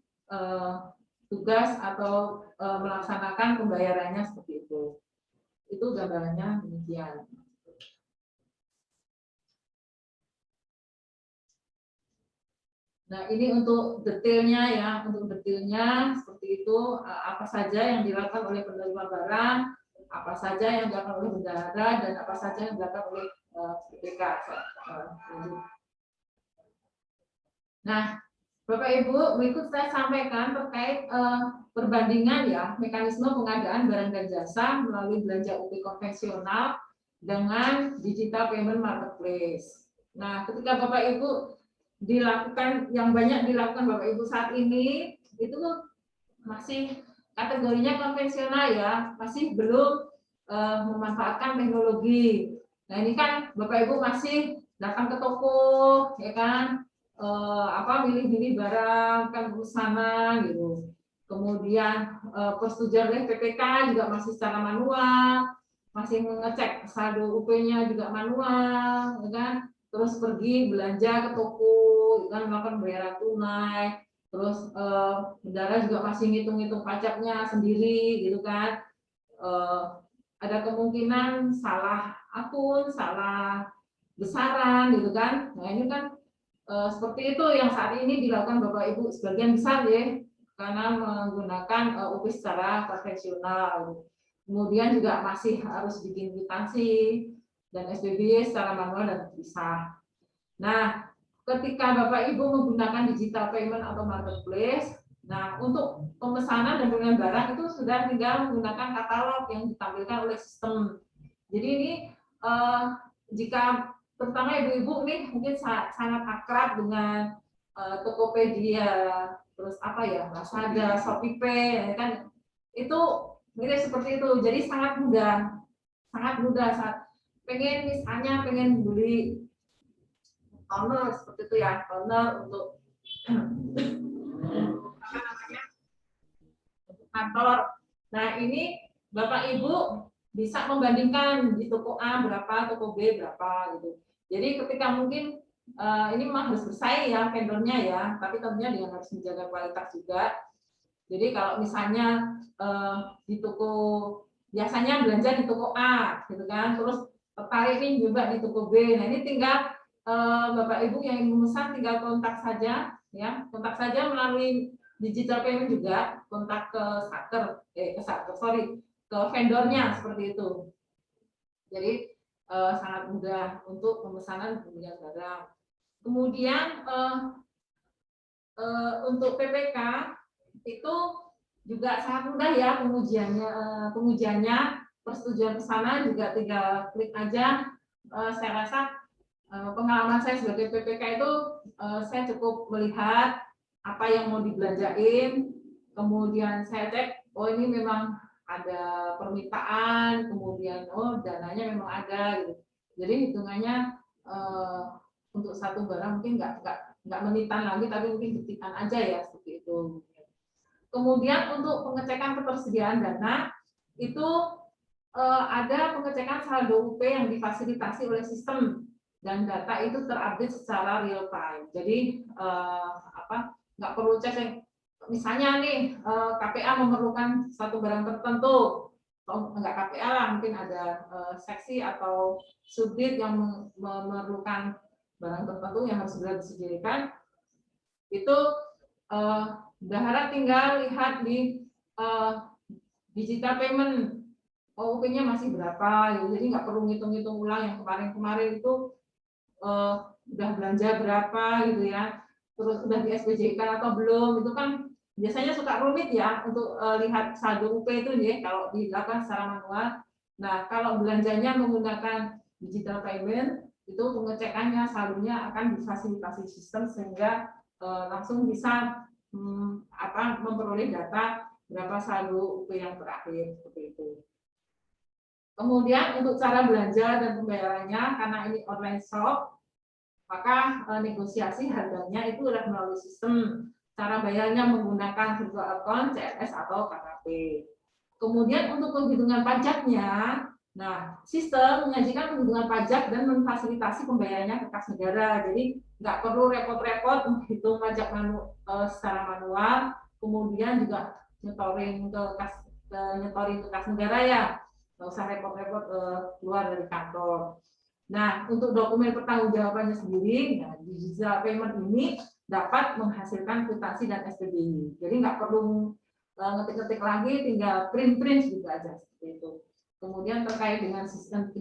tugas atau melaksanakan pembayarannya seperti itu. Itu gambarannya demikian. Nah, ini untuk detailnya ya, untuk detailnya seperti itu, apa saja yang dilakukan oleh penerima barang, apa saja yang dilakukan oleh bendahara, dan apa saja yang dilakukan oleh PPK. Nah, Bapak Ibu, berikut saya sampaikan terkait perbandingan ya mekanisme pengadaan barang dan jasa melalui belanja UP konvensional dengan digital payment marketplace. Nah, ketika Bapak Ibu dilakukan, yang banyak dilakukan Bapak Ibu saat ini itu masih kategorinya konvensional ya, masih belum memanfaatkan teknologi. Nah, ini kan Bapak Ibu masih datang ke toko, ya kan, milih-milih barang, kan pesanan gitu. Kemudian persetujuan oleh PPK juga masih secara manual, masih mengecek saldo UP-nya juga manual, ya kan. Terus pergi belanja ke toko, kan melakukan pembayaran tunai. Terus bendahara juga masih ngitung-ngitung pajaknya sendiri, gitu kan. Ada kemungkinan salah akun, salah besaran, gitu kan. Nah, ini kan seperti itu yang saat ini dilakukan Bapak Ibu sebagian besar ya, karena menggunakan UP secara konvensional. Kemudian juga masih harus bikin kwitansi dan SPB secara manual dan terpisah. Nah, ketika Bapak Ibu menggunakan digital payment atau marketplace, nah untuk pemesanan dan pembelian barang itu sudah tinggal menggunakan katalog yang ditampilkan oleh sistem. Jadi ini jika terutama ibu-ibu nih mungkin sangat akrab dengan Tokopedia, terus apa ya, Lazada, Shopee, ya kan, itu mirip seperti itu. Jadi sangat mudah saat pengen beli toner seperti itu ya, toner untuk kantor. Nah, ini Bapak Ibu bisa membandingkan di toko A berapa, toko B berapa gitu. Jadi ketika mungkin ini memang harus bersaing ya vendornya ya, tapi tentunya dengan harus menjaga kualitas juga. Jadi kalau misalnya di toko biasanya belanja di toko A gitu kan, terus tertarik nih juga di toko B. Nah, ini tinggal Bapak Ibu yang ingin memesan tinggal kontak saja ya, kontak saja melalui digital payment juga, kontak ke Saker, ke vendornya seperti itu. Jadi sangat mudah untuk pemesanan pembelian barang. Kemudian untuk PPK itu juga sangat mudah ya pengujiannya, persetujuan pesanan juga tinggal klik aja. Saya rasa pengalaman saya sebagai PPK itu saya cukup melihat apa yang mau dibelanjain, kemudian saya cek, oh ini memang ada permintaan, kemudian oh dananya memang ada gitu. Jadi hitungannya untuk satu barang mungkin nggak menitan lagi, tapi mungkin detikan aja ya seperti itu. Kemudian untuk pengecekan ketersediaan dana itu ada pengecekan saldo UP yang difasilitasi oleh sistem dan data itu terupdate secara real time. Jadi nggak perlu cek misalnya nih KPA memerlukan satu barang tertentu, enggak KPA lah, mungkin ada seksi atau subdit yang memerlukan barang tertentu yang harus segera disediakan, itu bendahara tinggal lihat di digital payment OUP-nya masih berapa, gitu. Jadi nggak perlu ngitung-ngitung ulang yang kemarin-kemarin itu udah belanja berapa gitu ya, terus udah di SPJK atau belum, itu kan biasanya suka rumit ya untuk lihat saldo UP itu ya kalau dilakukan secara manual. Nah, kalau belanjanya menggunakan digital payment, itu pengecekannya saldonya akan difasilitasi sistem sehingga langsung bisa memperoleh data berapa saldo UP yang terakhir seperti itu. Kemudian untuk cara belanja dan pembayarannya, karena ini online shop, maka negosiasi harganya itu adalah melalui sistem. Cara bayarnya menggunakan virtual account, CNS atau KTP. Kemudian untuk penghitungan pajaknya, nah sistem menyajikan penghitungan pajak dan memfasilitasi pembayarannya ke kas negara. Jadi nggak perlu repot-repot menghitung pajak secara manual, kemudian juga nyetorin ke kas negara ya. Nggak usah repot-repot keluar dari kantor. Nah, untuk dokumen pertanggungjawabannya sendiri, nah, digital payment ini dapat menghasilkan kwitansi dan SPBI. Jadi nggak perlu ngetik-ngetik lagi, tinggal print gitu aja seperti itu. Kemudian terkait dengan sistem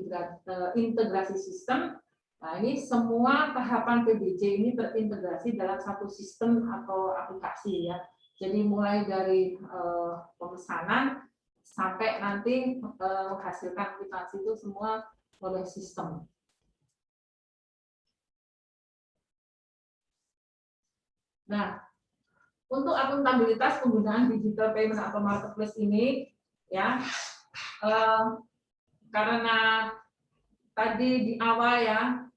integrasi sistem, nah ini semua tahapan PBJ ini terintegrasi dalam satu sistem atau aplikasi ya. Jadi mulai dari pemesanan sampai nanti menghasilkan kwitansi itu semua oleh sistem. Nah, untuk akuntabilitas penggunaan digital payment atau marketplace ini, ya, karena tadi di awal ya,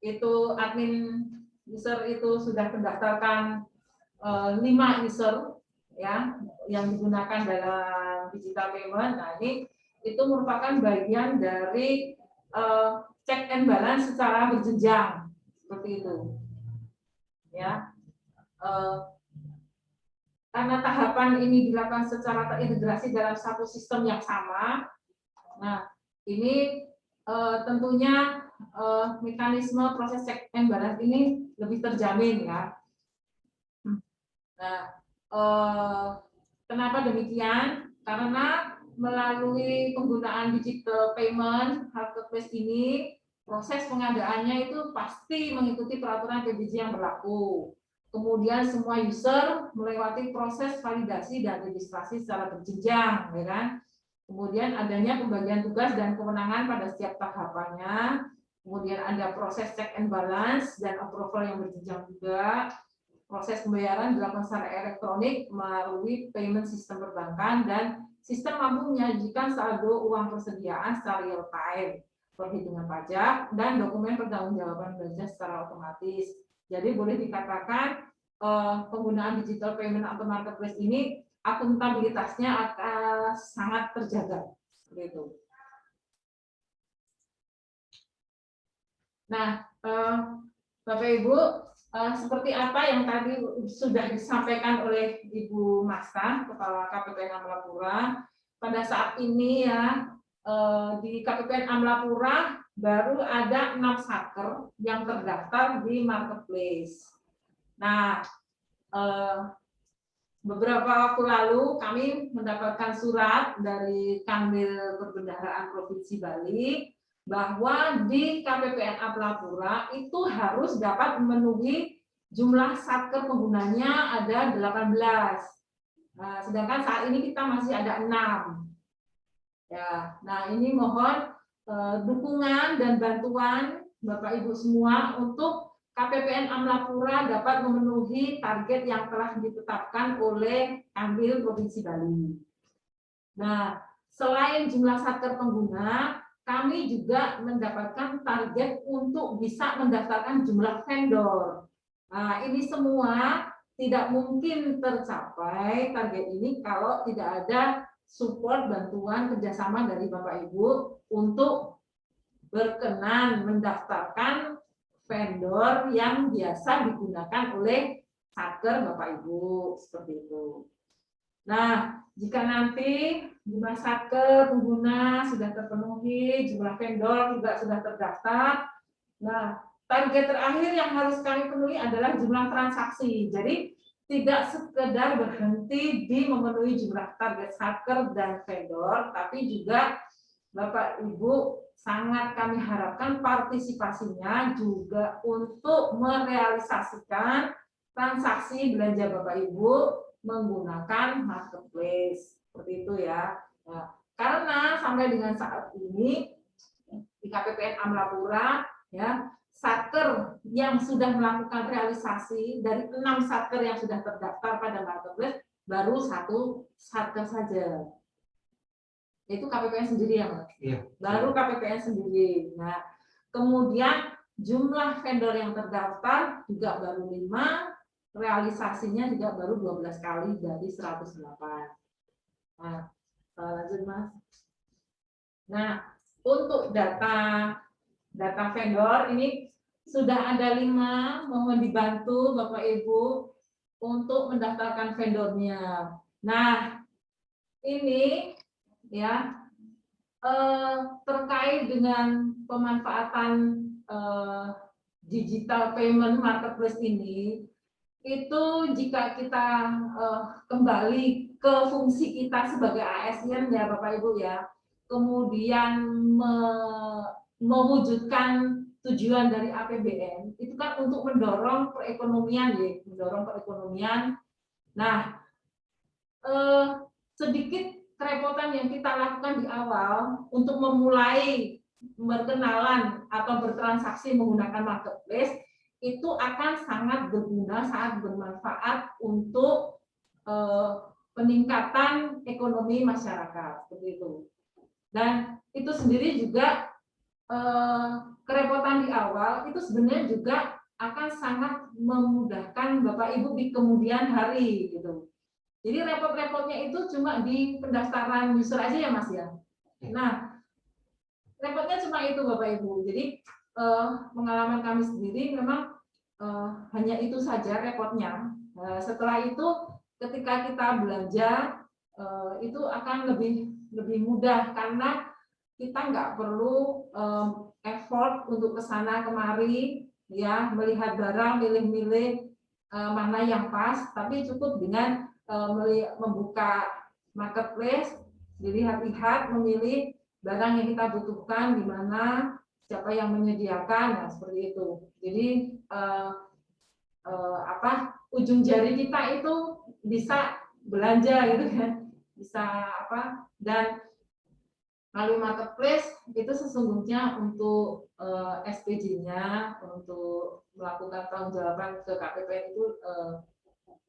itu admin user itu sudah mendaftarkan 5 user ya yang digunakan dalam digital payment. Nah, ini itu merupakan bagian dari check and balance secara berjenjang seperti itu ya. Karena tahapan ini dilakukan secara terintegrasi dalam satu sistem yang sama, nah ini tentunya mekanisme proses check and balance ini lebih terjamin ya. Nah, kenapa demikian? Karena melalui penggunaan digital payment marketplace ini, proses pengadaannya itu pasti mengikuti peraturan PBJ yang berlaku. Kemudian semua user melewati proses validasi dan registrasi secara berjenjang, ya kan? Kemudian adanya pembagian tugas dan kewenangan pada setiap tahapannya. Kemudian ada proses check and balance dan approval yang berjenjang juga. Proses pembayaran dilakukan secara elektronik melalui payment sistem perbankan dan sistem mampu menyajikan saldo uang persediaan secara real time, perhitungan pajak, dan dokumen pertanggungjawaban belanja secara otomatis. Jadi boleh dikatakan penggunaan digital payment atau marketplace ini akuntabilitasnya akan sangat terjaga. Seperti itu. Nah, Bapak Ibu, seperti apa yang tadi sudah disampaikan oleh Ibu Masta, Kepala KPPN Amlapura, pada saat ini ya di KPPN Amlapura baru ada 6 satker yang terdaftar di marketplace. Nah, beberapa waktu lalu kami mendapatkan surat dari Kanwil Perbendaharaan Provinsi Bali bahwa di KPPN Amlapura itu harus dapat memenuhi jumlah satker penggunanya ada 18. Nah, sedangkan saat ini kita masih ada 6. Ya, nah ini mohon dukungan dan bantuan Bapak Ibu semua untuk KPPN Amlapura dapat memenuhi target yang telah ditetapkan oleh Kanwil Provinsi Bali. Nah, selain jumlah satker pengguna, kami juga mendapatkan target untuk bisa mendaftarkan jumlah vendor. Nah, ini semua tidak mungkin tercapai target ini kalau tidak ada support bantuan kerjasama dari Bapak Ibu untuk berkenan mendaftarkan vendor yang biasa digunakan oleh satker Bapak Ibu seperti itu. Nah, jika nanti jumlah satker pengguna sudah terpenuhi, jumlah vendor juga sudah terdaftar, nah target terakhir yang harus kami penuhi adalah jumlah transaksi. Jadi tidak sekedar berhenti di memenuhi jumlah target satker dan vendor, tapi juga Bapak Ibu sangat kami harapkan partisipasinya juga untuk merealisasikan transaksi belanja Bapak Ibu menggunakan marketplace seperti itu ya. Nah, karena sampai dengan saat ini di KPPN Amlapura ya, satker yang sudah melakukan realisasi dari 6 satker yang sudah terdaftar pada marketplace baru 1 satker saja. Itu KPPN sendiri ya, Mas? Iya. Baru KPPN sendiri. Nah, kemudian jumlah vendor yang terdaftar juga baru 5, realisasinya juga baru 12 kali dari 108. Nah, lanjut Mas. Nah, untuk data vendor ini sudah ada 5, mohon dibantu Bapak Ibu untuk mendaftarkan vendornya. Nah, ini ya terkait dengan pemanfaatan digital payment marketplace ini, itu jika kita kembali ke fungsi kita sebagai ASN ya Bapak Ibu ya, kemudian mewujudkan tujuan dari APBN itu kan untuk mendorong perekonomian ya, mendorong perekonomian. Nah, sedikit kerepotan yang kita lakukan di awal untuk memulai berkenalan atau bertransaksi menggunakan marketplace itu akan sangat berguna, sangat bermanfaat untuk peningkatan ekonomi masyarakat seperti itu. Dan itu sendiri juga kerepotan di awal itu sebenarnya juga akan sangat memudahkan Bapak Ibu di kemudian hari gitu. Jadi repot-repotnya itu cuma di pendaftaran user aja ya Mas ya. Nah, repotnya cuma itu Bapak Ibu. Jadi pengalaman kami sendiri memang hanya itu saja repotnya. Setelah itu ketika kita belanja itu akan lebih mudah karena kita nggak perlu effort untuk kesana kemari ya, melihat barang, milih-milih mana yang pas, tapi cukup dengan membuka marketplace, dilihat-lihat, memilih barang yang kita butuhkan di mana, siapa yang menyediakan, nah seperti itu. Jadi ujung jari kita itu bisa belanja gitu kan, bisa dan melalui marketplace itu sesungguhnya untuk SPJ-nya, untuk melakukan tanggung-jawaban ke KPPN itu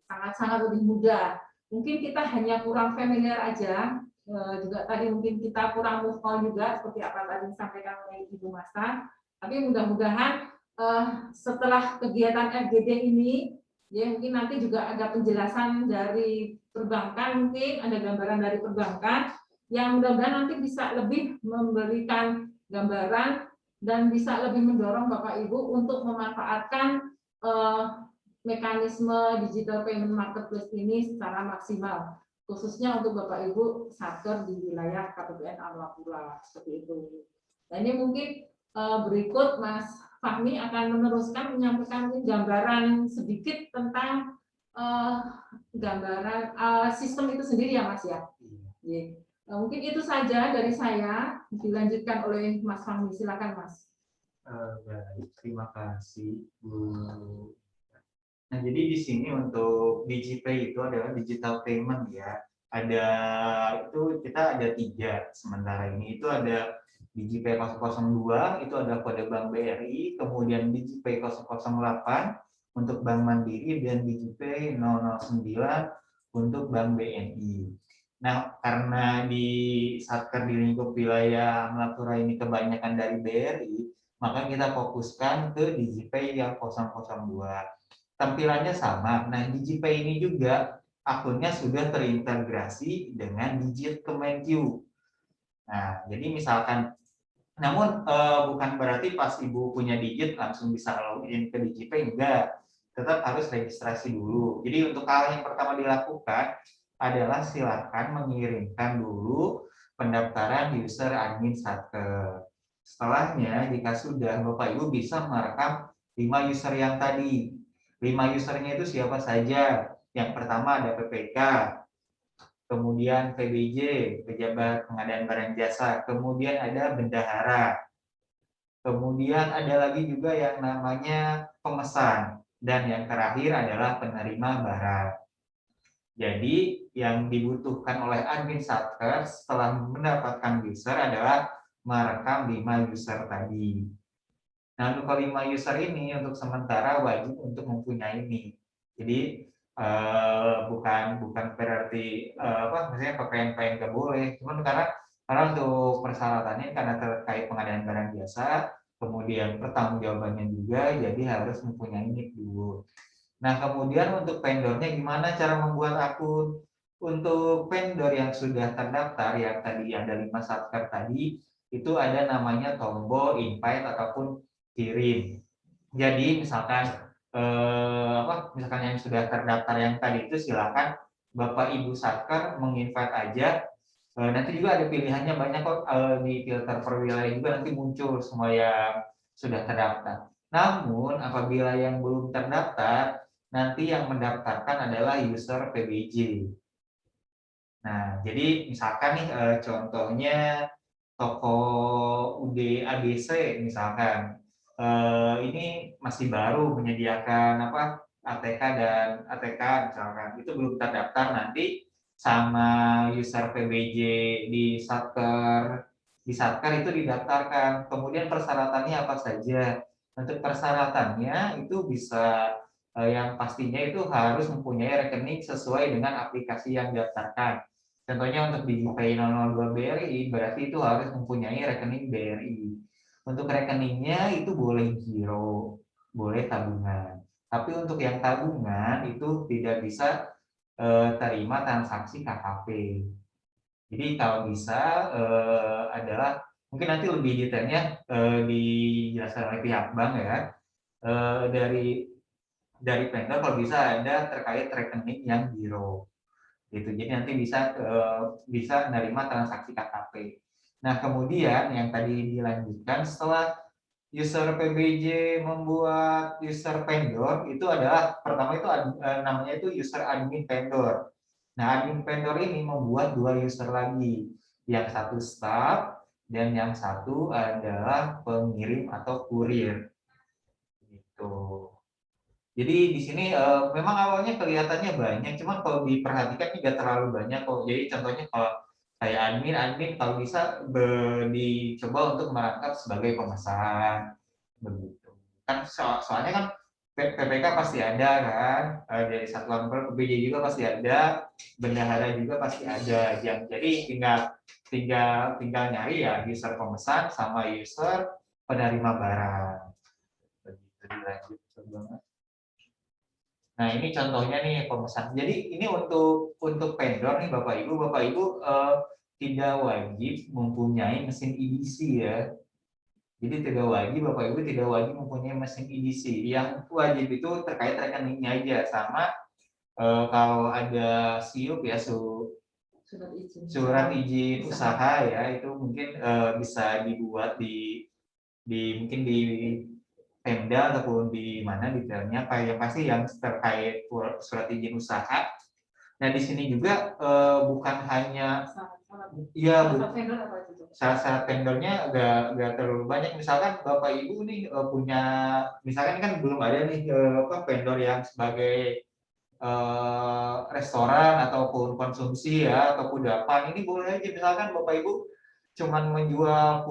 sangat-sangat lebih mudah. Mungkin kita hanya kurang familiar aja, juga tadi mungkin kita kurang move on juga seperti apa tadi disampaikan oleh Ibu Masta. Tapi mudah-mudahan setelah kegiatan FGD ini, ya mungkin nanti juga ada penjelasan dari perbankan, mungkin ada gambaran dari perbankan yang mudah-mudahan nanti bisa lebih memberikan gambaran dan bisa lebih mendorong Bapak Ibu untuk memanfaatkan mekanisme digital payment marketplace ini secara maksimal, khususnya untuk Bapak Ibu satker di wilayah KPPN Amlapura seperti itu. Nah ini mungkin berikut Mas Fahmi akan meneruskan menyampaikan gambaran sedikit tentang gambaran sistem itu sendiri ya Mas ya. Mungkin itu saja dari saya, dilanjutkan oleh Mas Fahmi, silakan Mas. Baik, terima kasih Bu. Nah, jadi di sini untuk DigiPay itu adalah digital payment ya. Kita ada 3 sementara ini. Itu ada DigiPay 002, itu ada kode Bank BRI, kemudian DigiPay 008 untuk Bank Mandiri, dan DigiPay 009 untuk Bank BNI. Nah, karena di satker di lingkup wilayah Amlapura ini kebanyakan dari BRI, maka kita fokuskan ke DigiPay yang 002. Tampilannya sama. Nah, DigiPay ini juga akunnya sudah terintegrasi dengan Digit Kemenq. Nah, jadi misalkan, namun bukan berarti pas Ibu punya Digit langsung bisa login ke DigiPay, enggak. Tetap harus registrasi dulu. Jadi untuk hal yang pertama dilakukan adalah silakan mengirimkan dulu pendaftaran user admin satker. Setelahnya, jika sudah, Bapak Ibu bisa merekam 5 user yang tadi. 5 usernya itu siapa saja? Yang pertama ada PPK, kemudian PBJ, pejabat pengadaan barang jasa, kemudian ada bendahara, kemudian ada lagi juga yang namanya pemesan, dan yang terakhir adalah penerima barang. Jadi yang dibutuhkan oleh admin Satker setelah mendapatkan user adalah merekam 5 user tadi. Nah, untuk 5 user ini untuk sementara wajib untuk mempunyai ini. Jadi bukan berarti maksudnya PPN nggak boleh, cuman karena untuk persyaratannya karena terkait pengadaan barang jasa, kemudian pertanggungjawabannya juga, jadi harus mempunyai NIK dulu. Nah, kemudian untuk vendornya gimana cara membuat akun? Untuk vendor yang sudah terdaftar, yang tadi ada 5 Satker tadi, itu ada namanya tombol invite ataupun kirim. Jadi misalkan misalkan yang sudah terdaftar yang tadi itu silakan Bapak Ibu Satker menginvite aja. Nanti juga ada pilihannya banyak kok, di filter per wilayah juga nanti muncul semua yang sudah terdaftar. Namun apabila yang belum terdaftar, nanti yang mendaftarkan adalah user PBJ. Nah, jadi misalkan nih contohnya toko UD ABC misalkan, ini masih baru menyediakan ATK dan ATK misalkan, itu belum terdaftar, nanti sama user PBJ di Satker itu didaftarkan. Kemudian persyaratannya apa saja? Untuk persyaratannya itu bisa yang pastinya itu harus mempunyai rekening sesuai dengan aplikasi yang didaftarkan. Contohnya untuk DigiPay 002 BRI berarti itu harus mempunyai rekening BRI. Untuk rekeningnya itu boleh giro, boleh tabungan. Tapi untuk yang tabungan itu tidak bisa terima transaksi KKP. Jadi kalau bisa adalah mungkin nanti lebih detailnya dijelaskan oleh pihak bank ya, dari vendor kalau bisa ada terkait rekening yang giro gitu. Jadi nanti bisa menerima transaksi KKP. Nah, kemudian yang tadi dilanjutkan setelah user PBJ membuat user vendor, itu adalah pertama itu namanya itu user admin vendor. Nah, admin vendor ini membuat 2 user lagi. Yang satu staff dan yang satu adalah pengirim atau kurir. Gitu. Jadi di sini memang awalnya kelihatannya banyak, cuman kalau diperhatikan tidak terlalu banyak kok. Jadi contohnya kalau kayak admin kalau bisa dicoba untuk merangkap sebagai pemesan begitu. Kan soalnya kan PPK pasti ada kan, dari satuan PBJ juga pasti ada, bendahara juga pasti ada. Jadi tinggal nyari ya user pemesan sama user penerima barang. Begitu dilanjut banget. Nah, ini contohnya nih pemesan. Jadi ini untuk vendor nih Bapak Ibu tidak wajib mempunyai mesin EDC ya. Jadi tidak wajib Bapak Ibu tidak wajib mempunyai mesin EDC. Yang wajib itu terkait rekeningnya aja, sama kalau ada SIUP ya, surat izin usaha ya, itu mungkin bisa dibuat mungkin di Pemda ataupun di mana detailnya, yang pasti yang terkait surat izin usaha. Nah, di sini juga bukan hanya syarat vendornya nggak terlalu banyak. Misalkan Bapak Ibu nih punya, misalkan kan belum ada nih vendor yang sebagai restoran ataupun konsumsi ya, atau kudapan, ini boleh aja misalkan Bapak Ibu cuman menjual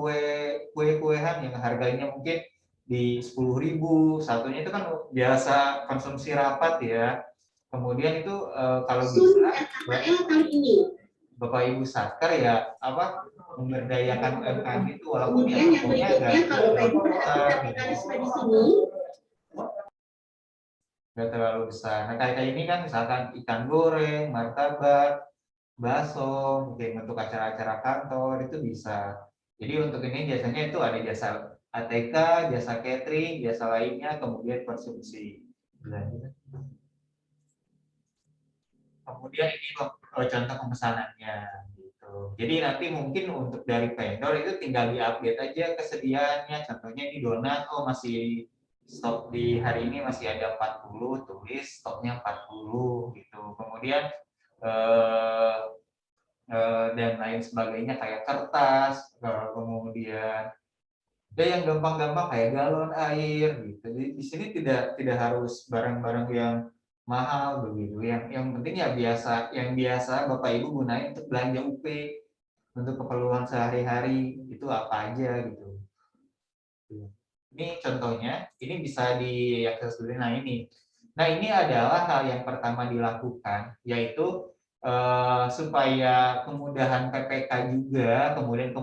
kue-kuean yang harganya mungkin di 10.000 satunya, itu kan biasa konsumsi rapat ya. Kemudian itu kalau bisa Bapak Ibu Satker ya memberdayakan UMKM itu, walaupun ya pokoknya nggak terlalu besar. Nah, kayak ini kan misalkan ikan goreng, martabak, bakso, mungkin untuk acara-acara kantor itu bisa. Jadi untuk ini biasanya itu ada jasa ATK, jasa catering, jasa lainnya, kemudian konsumsi. Kemudian ini contoh pemesanannya gitu. Jadi nanti mungkin untuk dari vendor itu tinggal diupdate aja kesediaannya. Contohnya ini donat, masih stok di hari ini masih ada 40, tulis stoknya 40 gitu. Kemudian dan lain sebagainya kayak kertas, kemudian ada yang gampang-gampang kayak galon air gitu. Jadi di sini tidak harus barang-barang yang mahal begitu. Yang penting ya yang biasa Bapak Ibu gunain untuk belanja UP, untuk keperluan sehari-hari itu apa aja gitu. Ini contohnya, ini bisa diakses dulu. Nah ini adalah hal yang pertama dilakukan, yaitu supaya kemudahan PPK juga, kemudian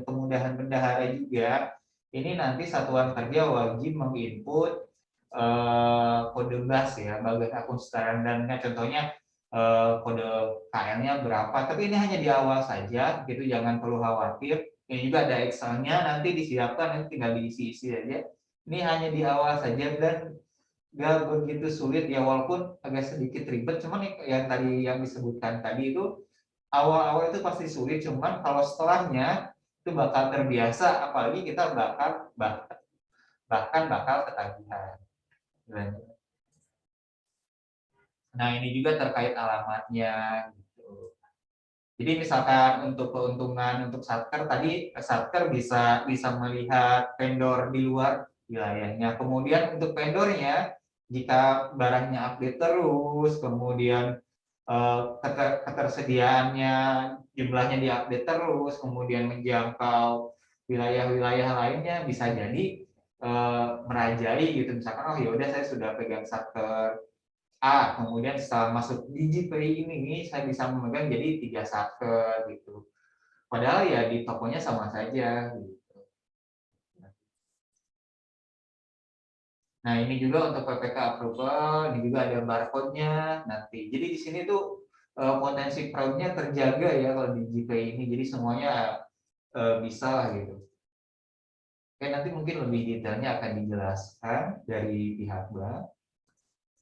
kemudahan bendahara juga. Ini nanti satuan kerja wajib menginput kode BAS ya, bagas akun setara dananya. Contohnya kode KL-nya berapa. Tapi ini hanya di awal saja, gitu. Jangan perlu khawatir. Ini juga ada Excel-nya, nanti disiapkan, nanti tinggal diisi-isi aja. Ini hanya di awal saja dan nggak begitu sulit ya, walaupun agak sedikit ribet. Cuman yang tadi yang disebutkan tadi itu awal-awal itu pasti sulit, cuman kalau setelahnya itu bakal terbiasa, apalagi kita bahkan bakal ketagihan. Nah ini juga terkait alamatnya gitu. Jadi misalkan untuk keuntungan untuk satker tadi, satker bisa melihat vendor di luar wilayahnya. Kemudian untuk vendornya, jika barangnya update terus, kemudian ketersediaannya jumlahnya diupdate terus, kemudian menjangkau wilayah-wilayah lainnya, bisa jadi merajai gitu. Misalkan oh yaudah saya sudah pegang satker A, kemudian setelah masuk DigiPay ini saya bisa memegang jadi 3 satker gitu. Padahal ya di tokonya sama saja gitu. Nah ini juga untuk PPK approval, ini juga ada barcode-nya nanti. Jadi di sini tuh potensi fraud-nya terjaga ya kalau di DigiPay ini. Jadi semuanya bisa lah gitu. Oke, nanti mungkin lebih detailnya akan dijelaskan dari pihak bank.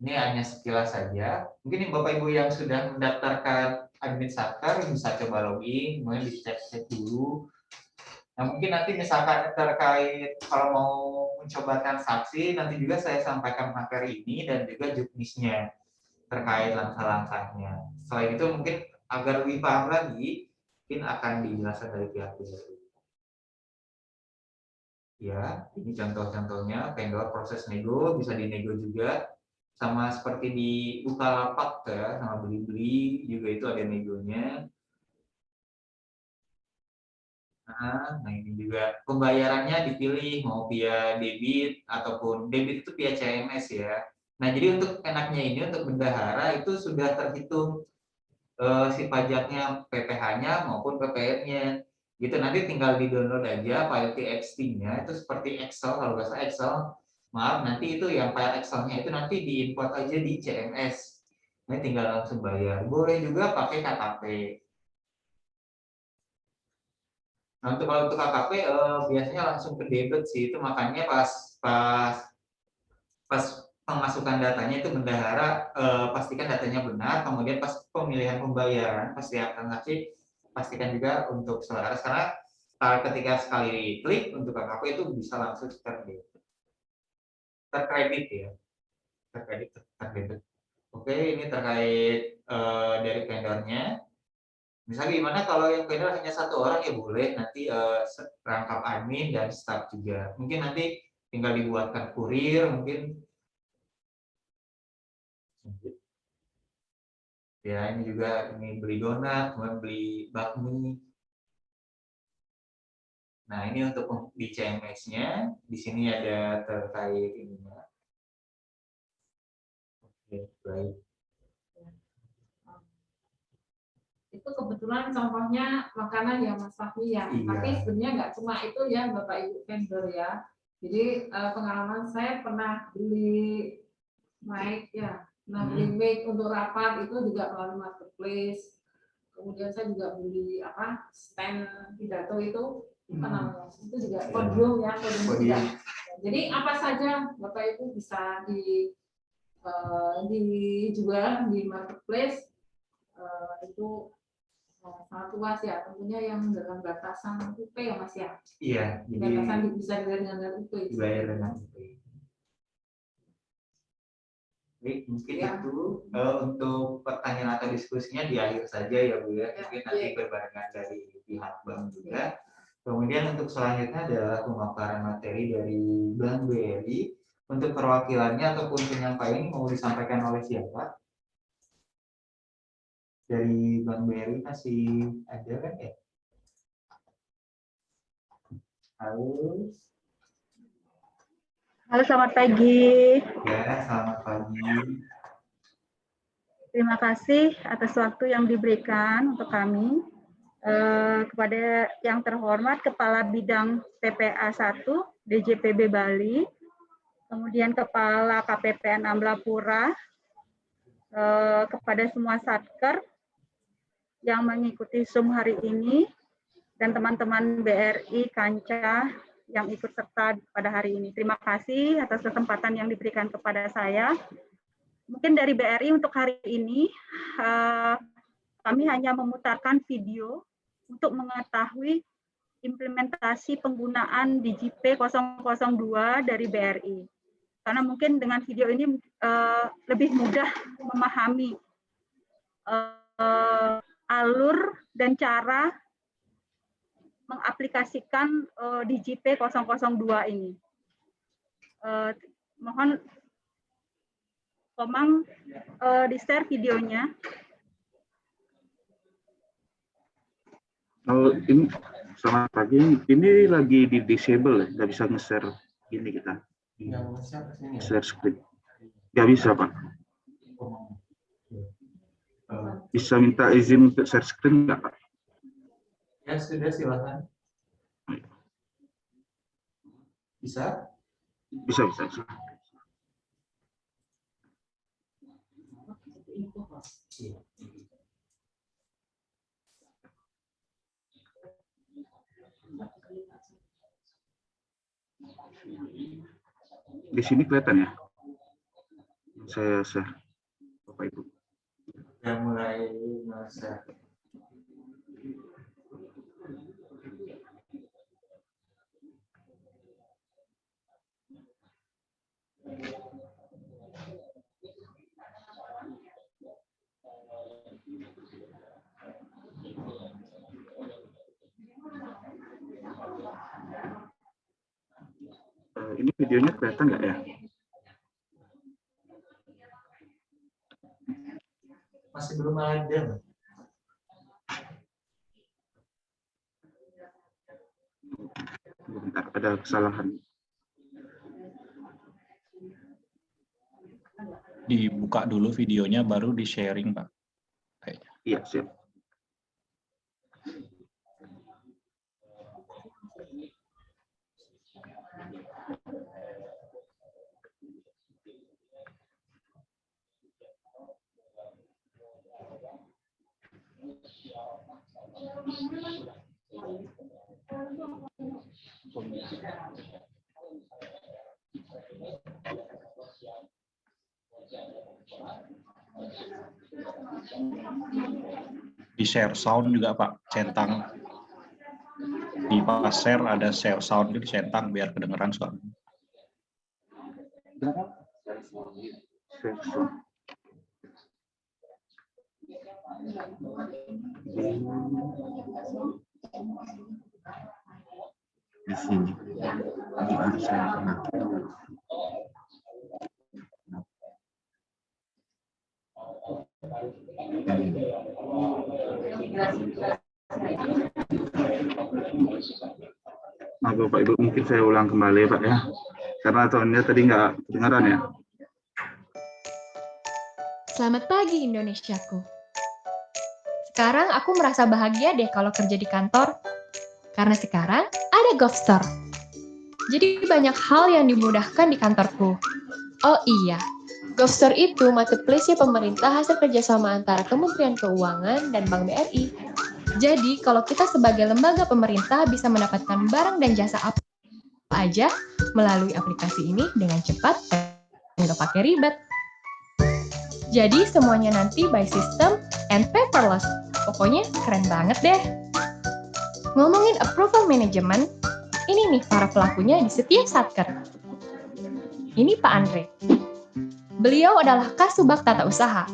Ini hanya sekilas saja. Mungkin Bapak Ibu yang sudah mendaftarkan admin satker bisa coba login, kemudian dicek-cek dulu. Nah mungkin nanti misalkan terkait kalau mau mencoba transaksi, nanti juga saya sampaikan materi ini dan juga juknisnya terkait langkah-langkahnya. Selain itu mungkin agar lebih paham lagi, mungkin akan dijelaskan dari pihak BRI. Ya, ini contoh-contohnya vendor proses nego, bisa dinego juga. Sama seperti di Bukalapak ya, sama beli-beli juga itu ada negonya. Nah ini juga pembayarannya dipilih mau via debit ataupun debit itu via CMS ya. Nah jadi untuk enaknya ini untuk bendahara itu sudah terhitung si pajaknya, PPh-nya maupun PPN-nya. Gitu nanti tinggal di-download aja file TXT-nya, itu seperti Excel, kalau nggak salah Excel. Maaf, nanti itu yang file Excel-nya itu nanti di-import aja di CMS. Ini tinggal langsung bayar. Boleh juga pakai KKP. Nah, kalau untuk KKP biasanya langsung ke debit sih, itu makanya pas pemasukan datanya itu bendahara pastikan datanya benar, kemudian pas pemilihan pembayaran, pas setiap transaksi pastikan juga untuk selaras, karena ketika sekali klik untuk KKP itu bisa langsung terkredit ya, terkredit. Oke, ini terkait dari vendornya. Misalnya gimana kalau yang vendor hanya 1 orang ya boleh nanti rangkap admin dan staff juga. Mungkin nanti tinggal dibuatkan kurir mungkin. Ya ini juga ini beli donat, kemudian beli bakmi. Nah ini untuk di CMS-nya, di sini ada terkait ininya. Oke, baik. Itu kebetulan contohnya makanan ya Mas Fahmi ya. Iya. Tapi sebenarnya nggak cuma itu ya Bapak Ibu vendor ya. Jadi pengalaman saya pernah beli mic ya. Nah beli mic untuk rapat itu juga melalui marketplace. Kemudian saya juga beli stand pidato itu apa namanya? Itu juga podium ya, podium juga. Jadi apa saja Bapak Ibu bisa dijual di marketplace itu sangat luas ya, tentunya yang dalam batasan UP ya Mas ya. Iya, jadi batasan bisa dibayar dengan UP. dibayar dengan UP. Baik, mungkin Ya. itu untuk pertanyaan atau diskusinya di akhir saja ya Bu ya. Mungkin nanti berbarengan dari pihak Bank juga. Kemudian untuk selanjutnya adalah pemaparan materi dari Bank BRI. Untuk perwakilannya ataupun penyampaian ini mau disampaikan oleh siapa? Dari Bank BRI masih ada kan ya? Halo. Halo, selamat pagi. Ya, selamat pagi. Terima kasih atas waktu yang diberikan untuk kami. Kepada yang terhormat Kepala Bidang PPA 1 DJPB Bali, kemudian Kepala KPPN Amblapura, kepada semua satker yang mengikuti Zoom hari ini, dan teman-teman BRI Kancah yang ikut serta pada hari ini. Terima kasih atas kesempatan yang diberikan kepada saya. Mungkin dari BRI untuk hari ini, kami hanya memutarkan video untuk mengetahui implementasi penggunaan DigiPay 002 dari BRI. Karena mungkin dengan video ini lebih mudah memahami alur dan cara mengaplikasikan DigiPay 002 ini. Mohon Komang di-share videonya. Oh, ini selamat pagi. Ini lagi di disable ya, nggak bisa nge-share ini kita. Share screen. Nggak bisa, Pak. Bisa minta izin untuk share screen nggak, Pak? Ya, sudah silakan. Bisa? Bisa. Di sini kelihatan ya? Saya share, Bapak Ibu. Sudah mulai masa. Ini videonya kelihatan nggak ya? Masih belum ada. Bentar, ada kesalahan. Dibuka dulu videonya, baru di-sharing, Pak. Kayaknya. Iya, siap. Di share sound juga, Pak, centang. Di pas share ada share sound, di centang biar kedengeran suaranya. Di sini di harus saya kena. Nah, Bapak Ibu, mungkin saya ulang kembali Pak ya, karena tahunnya tadi nggak kedengaran ya. Selamat pagi Indonesiaku. Sekarang aku merasa bahagia deh kalau kerja di kantor. Karena sekarang ada GovStore. Jadi banyak hal yang dimudahkan di kantorku. Oh iya, GovStore itu marketplace pemerintah hasil kerjasama antara Kementerian Keuangan dan Bank BRI. Jadi kalau kita sebagai lembaga pemerintah bisa mendapatkan barang dan jasa apa aja melalui aplikasi ini dengan cepat dan nggak pakai ribet. Jadi semuanya nanti by system and paperless. Pokoknya keren banget deh. Ngomongin approval management, ini nih para pelakunya di setiap satker. Ini Pak Andre. Beliau adalah Kasubag Tata Usaha.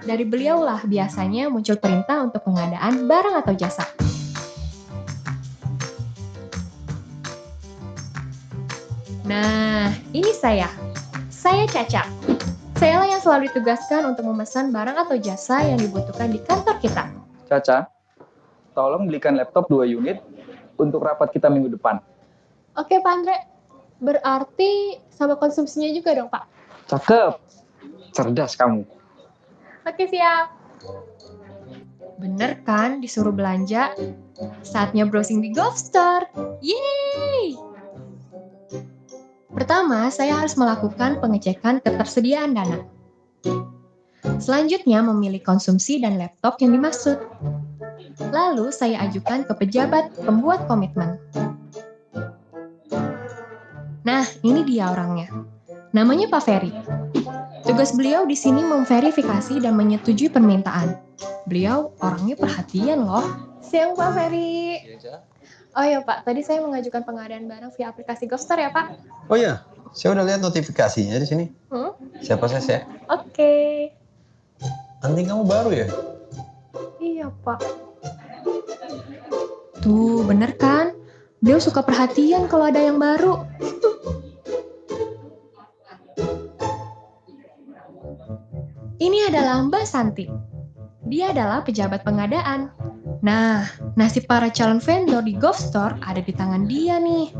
Dari beliaulah biasanya muncul perintah untuk pengadaan barang atau jasa. Nah, ini saya. Saya Caca. Sayalah yang selalu ditugaskan untuk memesan barang atau jasa yang dibutuhkan di kantor kita. Caca, tolong belikan laptop 2 unit untuk rapat kita minggu depan. Oke, Pak Andre. Berarti sama konsumsinya juga dong, Pak? Cakep. Cerdas kamu. Oke, siap. Bener kan disuruh belanja? Saatnya browsing di GovStore. Yeay! Pertama, saya harus melakukan pengecekan ketersediaan dana. Selanjutnya, memilih konsumsi dan laptop yang dimaksud. Lalu, saya ajukan ke pejabat pembuat komitmen. Nah, ini dia orangnya. Namanya Pak Ferry. Tugas beliau di sini memverifikasi dan menyetujui permintaan. Beliau orangnya perhatian loh. Siang, Pak Ferry. Oh ya Pak, tadi saya mengajukan pengadaan barang via aplikasi GovStore ya Pak. Oh iya, saya udah lihat notifikasinya di sini. Siapa saya? Oke. Nanti kamu baru ya? Iya Pak. Tuh, bener kan? Beliau suka perhatian kalau ada yang baru. Ini adalah Mbak Santi. Dia adalah pejabat pengadaan. Nah, nasib para calon vendor di GovStore ada di tangan dia nih.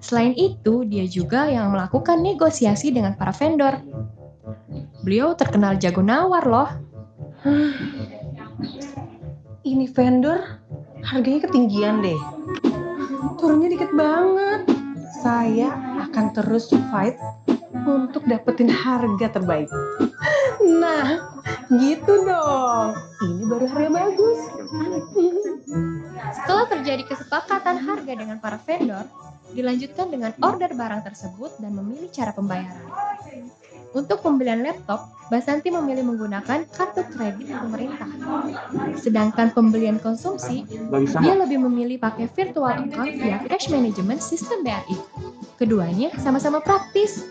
Selain itu, dia juga yang melakukan negosiasi dengan para vendor. Beliau terkenal jago nawar loh. Ini vendor harganya ketinggian deh. Turunnya dikit banget. Saya akan terus fight untuk dapetin harga terbaik. Nah, gitu dong. Ini baru harga bagus. Setelah terjadi kesepakatan harga dengan para vendor, dilanjutkan dengan order barang tersebut dan memilih cara pembayaran. Untuk pembelian laptop, Mbak Santi memilih menggunakan kartu kredit pemerintah. Sedangkan pembelian konsumsi, dia lebih memilih pakai virtual account via cash management sistem BRI. Keduanya sama-sama praktis.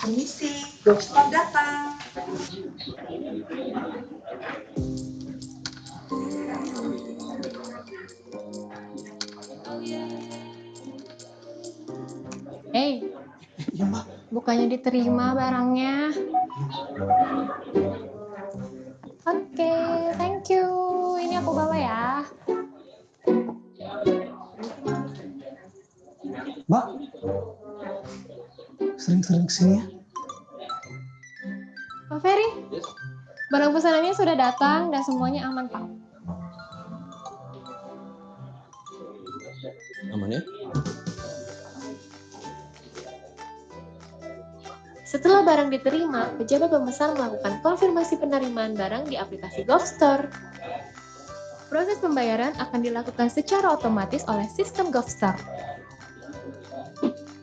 Permisi, GovStore datang. Hey, bukannya diterima barangnya. Oke, thank you. Ini aku bawa ya. Mbak, sering-sering kesini ya? Pak Ferry, barang pesanannya sudah datang dan semuanya aman, Pak. Aman ya? Setelah barang diterima, pejabat pemesan melakukan konfirmasi penerimaan barang di aplikasi GovStore. Proses pembayaran akan dilakukan secara otomatis oleh sistem GovStore.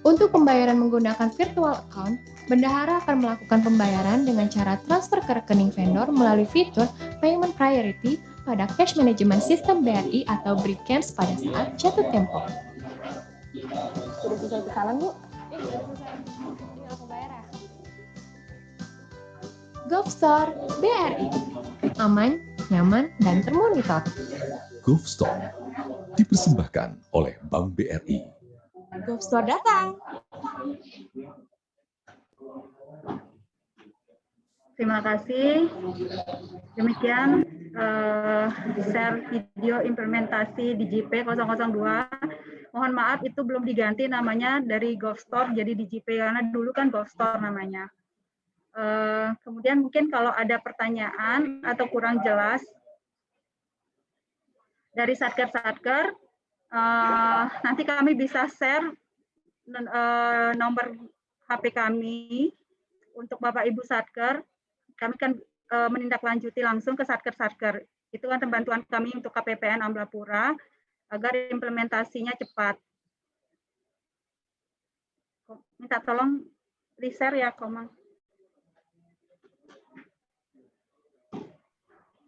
Untuk pembayaran menggunakan virtual account, bendahara akan melakukan pembayaran dengan cara transfer ke rekening vendor melalui fitur Payment Priority pada Cash Management System BRI atau BRICAMS pada saat jatuh tempo. Sudah selesai pesanan, Bu? Sudah selesai. Tinggal aku bayar ya. GovStore BRI. Aman, nyaman, dan termonitor. GovStore dipersembahkan oleh Bank BRI. GovStore datang. Terima kasih. Demikian share video implementasi DigiPay 002. Mohon maaf itu belum diganti namanya dari GovStore jadi DigiPay karena dulu kan GovStore namanya. Kemudian mungkin kalau ada pertanyaan atau kurang jelas dari satker-satker, nanti kami bisa share nomor HP kami untuk Bapak Ibu Satker. Kami kan menindaklanjuti langsung ke satker-satker. Itu kan bantuan kami untuk KPPN Amblapura agar implementasinya cepat. Minta tolong di-share ya, Komang.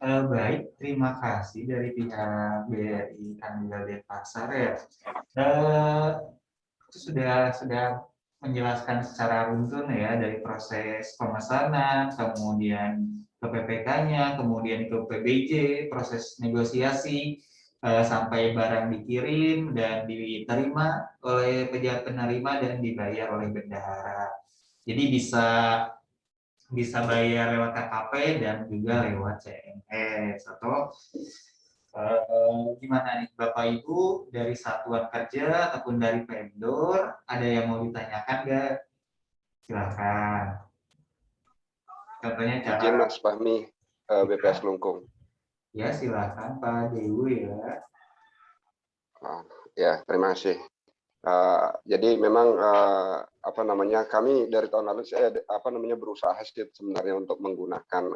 Baik, terima kasih dari pihak BRI Kanwil Denpasar ya. Itu sudah menjelaskan secara runtun ya dari proses pemesanan, kemudian ke PPK-nya, kemudian ke PBJ, proses negosiasi sampai barang dikirim dan diterima oleh pejabat penerima dan dibayar oleh bendahara. Jadi bisa bayar lewat KKP dan juga lewat CMS atau gimana nih Bapak Ibu dari satuan kerja ataupun dari vendor ada yang mau ditanyakan nggak? Silakan. Contohnya cara. Izin Mas Fahmi, BPS Lungkung. Ya silakan Pak Dewi ya. Ya terima kasih. Jadi memang apa namanya kami dari tahun lalu saya berusaha sih sebenarnya untuk menggunakan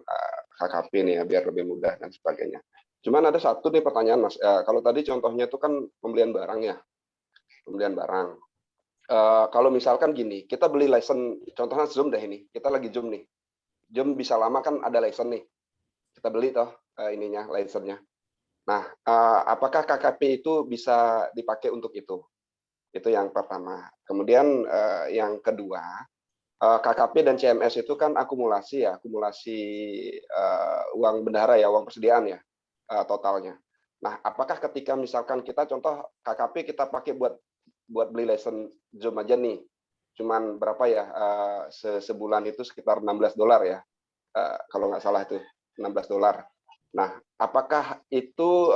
KKP nih ya biar lebih mudah dan sebagainya. Cuman ada satu nih pertanyaan Mas. Kalau tadi contohnya itu kan pembelian barang ya, pembelian barang. Kalau misalkan gini, kita beli license, contohnya Zoom deh ini, kita lagi Zoom nih. Zoom bisa lama kan ada license nih, kita beli toh ininya license-nya. Nah, apakah KKP itu bisa dipakai untuk itu? Itu yang pertama. Kemudian yang kedua, KKP dan CMS itu kan akumulasi ya, akumulasi uang bendahara ya, uang persediaan ya totalnya. Nah, apakah ketika misalkan kita contoh KKP kita pakai buat beli license Zoom aja nih, cuman berapa ya sebulan itu sekitar $16 ya, kalau nggak salah itu $16. Nah, apakah itu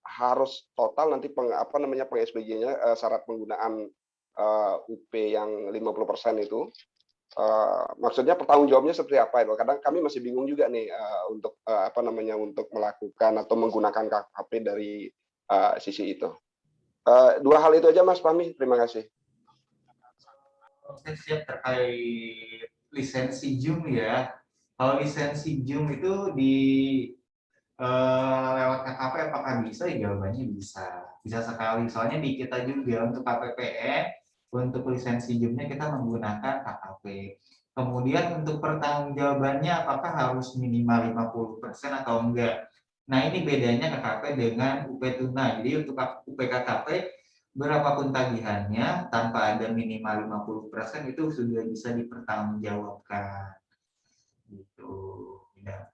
harus total nanti peng-SPG-nya syarat penggunaan UP yang 50% itu maksudnya pertanggung jawabnya seperti apa itu? Kadang kami masih bingung juga nih untuk untuk melakukan atau menggunakan KKP dari sisi itu. Dua hal itu aja Mas Fahmi, terima kasih. Oke, siap terkait lisensi Zoom ya. Kalau lisensi Zoom itu lewat KKP apakah bisa? Ya, jawabannya bisa sekali. Soalnya di kita juga untuk KPPN, untuk lisensi Zoom-nya kita menggunakan KKP. Kemudian untuk pertanggungjawabannya apakah harus minimal 50% atau enggak? Nah, ini bedanya KKP dengan UP tunai. Jadi untuk UP KKP berapapun tagihannya tanpa ada minimal 50% itu sudah bisa dipertanggungjawabkan. Gitu. Ya.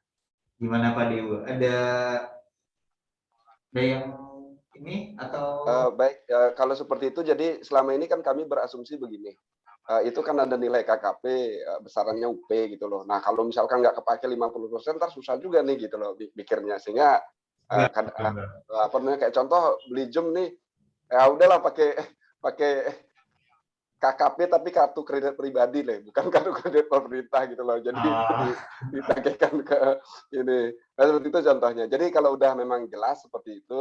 Gimana Pak Dewa? Ada yang ini atau baik kalau seperti itu jadi selama ini kan kami berasumsi begini. Itu kan ada nilai KKP besarannya UP gitu loh. Nah, kalau misalkan nggak kepake 50% ntar susah juga nih gitu loh pikirnya. Sehingga kayak contoh beli Zoom nih ya udahlah pakai KKP tapi kartu kredit pribadi nih, bukan kartu kredit pemerintah gitu loh. Jadi ditagihkan ke ini. Nah, seperti itu contohnya. Jadi kalau udah memang jelas seperti itu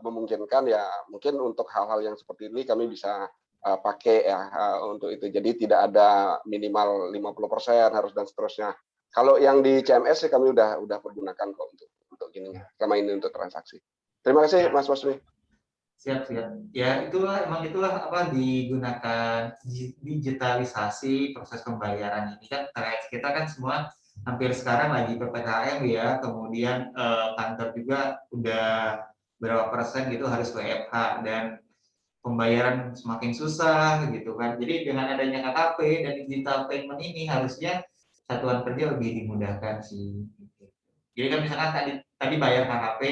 memungkinkan ya mungkin untuk hal-hal yang seperti ini kami bisa pakai ya untuk itu. Jadi tidak ada minimal 50% harus dan seterusnya. Kalau yang di CMS sih kami udah pergunakan kok untuk gini. Selama ini untuk transaksi. Terima kasih Mas Wasmi. Siap. Ya itulah apa digunakan digitalisasi proses pembayaran ini kan terkait kita kan semua hampir sekarang lagi PPKM ya, kemudian kantor juga udah berapa persen gitu harus WFH dan pembayaran semakin susah gitu kan. Jadi dengan adanya KKP dan digital payment ini harusnya satuan kerja lebih dimudahkan sih. Jadi kan misalkan tadi bayar KKP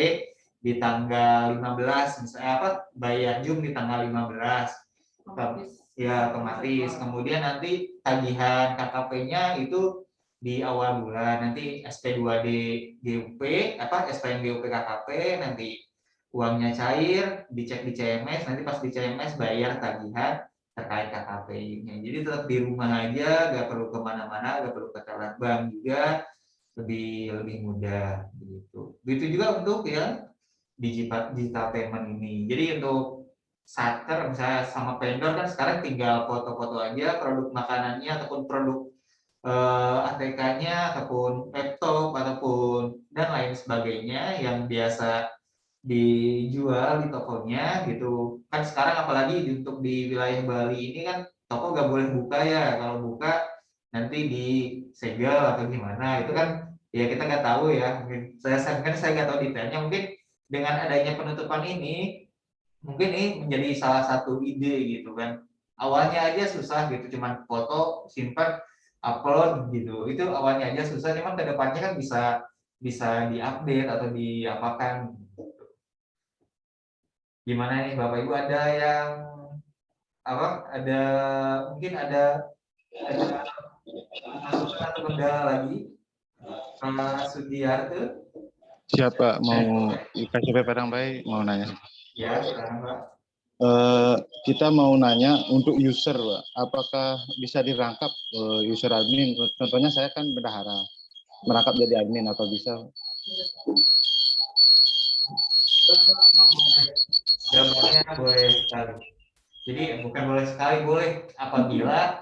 di tanggal 15 misalnya bayar Zoom di tanggal 15 ya otomatis. Kemudian nanti tagihan KKP-nya itu di awal bulan, nanti SP2D GUP SPN GUP KKP nanti uangnya cair, dicek di CMS, nanti pas di CMS bayar tagihan terkait KKP-nya. Jadi tetap di rumah aja, nggak perlu kemana-mana, nggak perlu ke teller bank juga, lebih mudah gitu. Begitu juga untuk ya digital payment ini. Jadi untuk satker misalnya sama vendor kan sekarang tinggal foto-foto aja produk makanannya ataupun produk ATK-nya ataupun laptop ataupun dan lain sebagainya yang biasa dijual di tokonya gitu. Kan sekarang apalagi untuk di wilayah Bali ini kan toko nggak boleh buka ya. Kalau buka nanti disegel atau gimana. Itu kan Ya kita nggak tahu ya, mungkin saya nggak tahu detailnya. Mungkin dengan adanya penutupan ini, mungkin ini menjadi salah satu ide gitu kan. Awalnya aja susah gitu, cuman foto, simpan, upload gitu. Itu awalnya aja susah, cuman kedepannya kan bisa diupdate atau diapakan. Gimana nih Bapak Ibu, ada yang apa? Mungkin ada masukan atau kendala lagi? Pak Sudiarto. Siapa mau IKCP Padang Bayi mau nanya? Ya, silakan Pak. Kita mau nanya untuk user, Pak. Apakah bisa dirangkap user admin? Contohnya saya kan bendahara, merangkap jadi admin atau bisa? Jawabannya boleh sekali. Jadi bukan boleh sekali, boleh apabila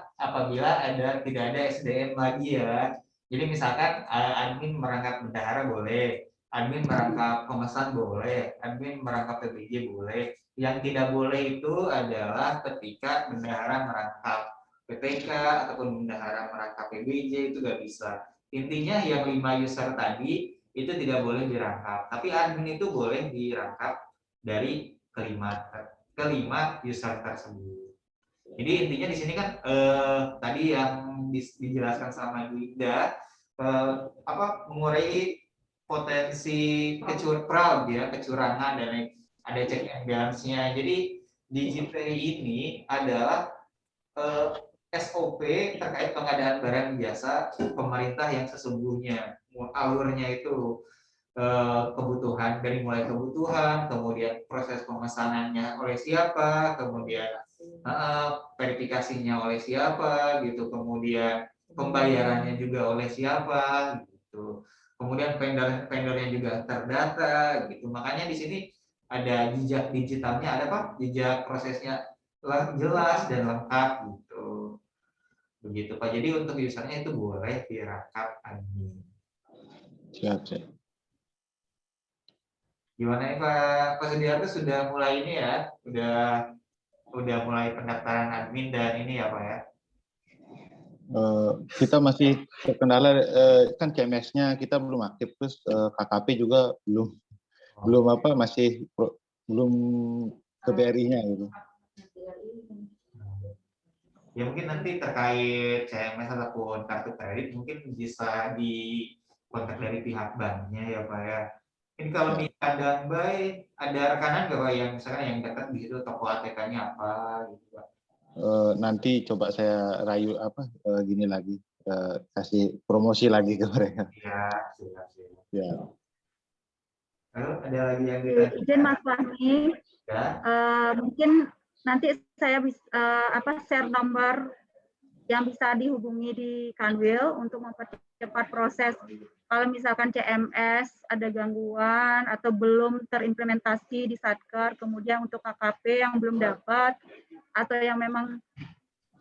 tidak ada SDM lagi ya. Jadi misalkan admin merangkap bendahara boleh, admin merangkap pemesan boleh, admin merangkap PBJ boleh. Yang tidak boleh itu adalah ketika bendahara merangkap PPK ataupun bendahara merangkap PBJ, itu nggak bisa. Intinya yang 5 user tadi itu tidak boleh dirangkap, tapi admin itu boleh dirangkap dari kelima user tersebut. Jadi intinya di sini kan tadi yang dijelaskan sama Ibu Ida, mengurai potensi kecurangan dan ada check and balance-nya. Jadi DigiPay ini adalah SOP terkait pengadaan barang jasa pemerintah yang sesungguhnya. Alurnya itu kebutuhan, dari mulai kebutuhan, kemudian proses pemesanannya oleh siapa, kemudian verifikasinya oleh siapa gitu, kemudian pembayarannya juga oleh siapa gitu, kemudian vendornya juga terdata gitu. Makanya di sini ada jejak digitalnya, ada Pak, jejak prosesnya jelas dan lengkap gitu. Begitu Pak. Jadi untuk usernya itu boleh dirangkap admin. Siap. Gimana nih Pak Sudiarto, sudah mulai ini ya, udah mulai pendaftaran admin dan ini ya Pak ya? Kita masih terkendala, kan CMS-nya kita belum aktif, terus KKP juga belum ke BRI-nya gitu. Ya mungkin nanti terkait CMS ataupun kartu kredit mungkin bisa dikontak dari pihak banknya ya Pak ya. Ini kalau di Padang Bayi ada rekanan nggak Pak yang misalkan yang dekat di situ toko ATK-nya apa gitu Pak? Nanti coba saya rayu gini lagi, kasih promosi lagi ke mereka. Iya, siap. Ya. Lalu ada lagi yang ditanya? Izin Mas Fahmi, ya? Mungkin nanti saya bisa share nomor yang bisa dihubungi di Kanwil untuk mempercepat proses. Kalau misalkan CMS ada gangguan atau belum terimplementasi di Satker, kemudian untuk KKP yang belum dapat atau yang memang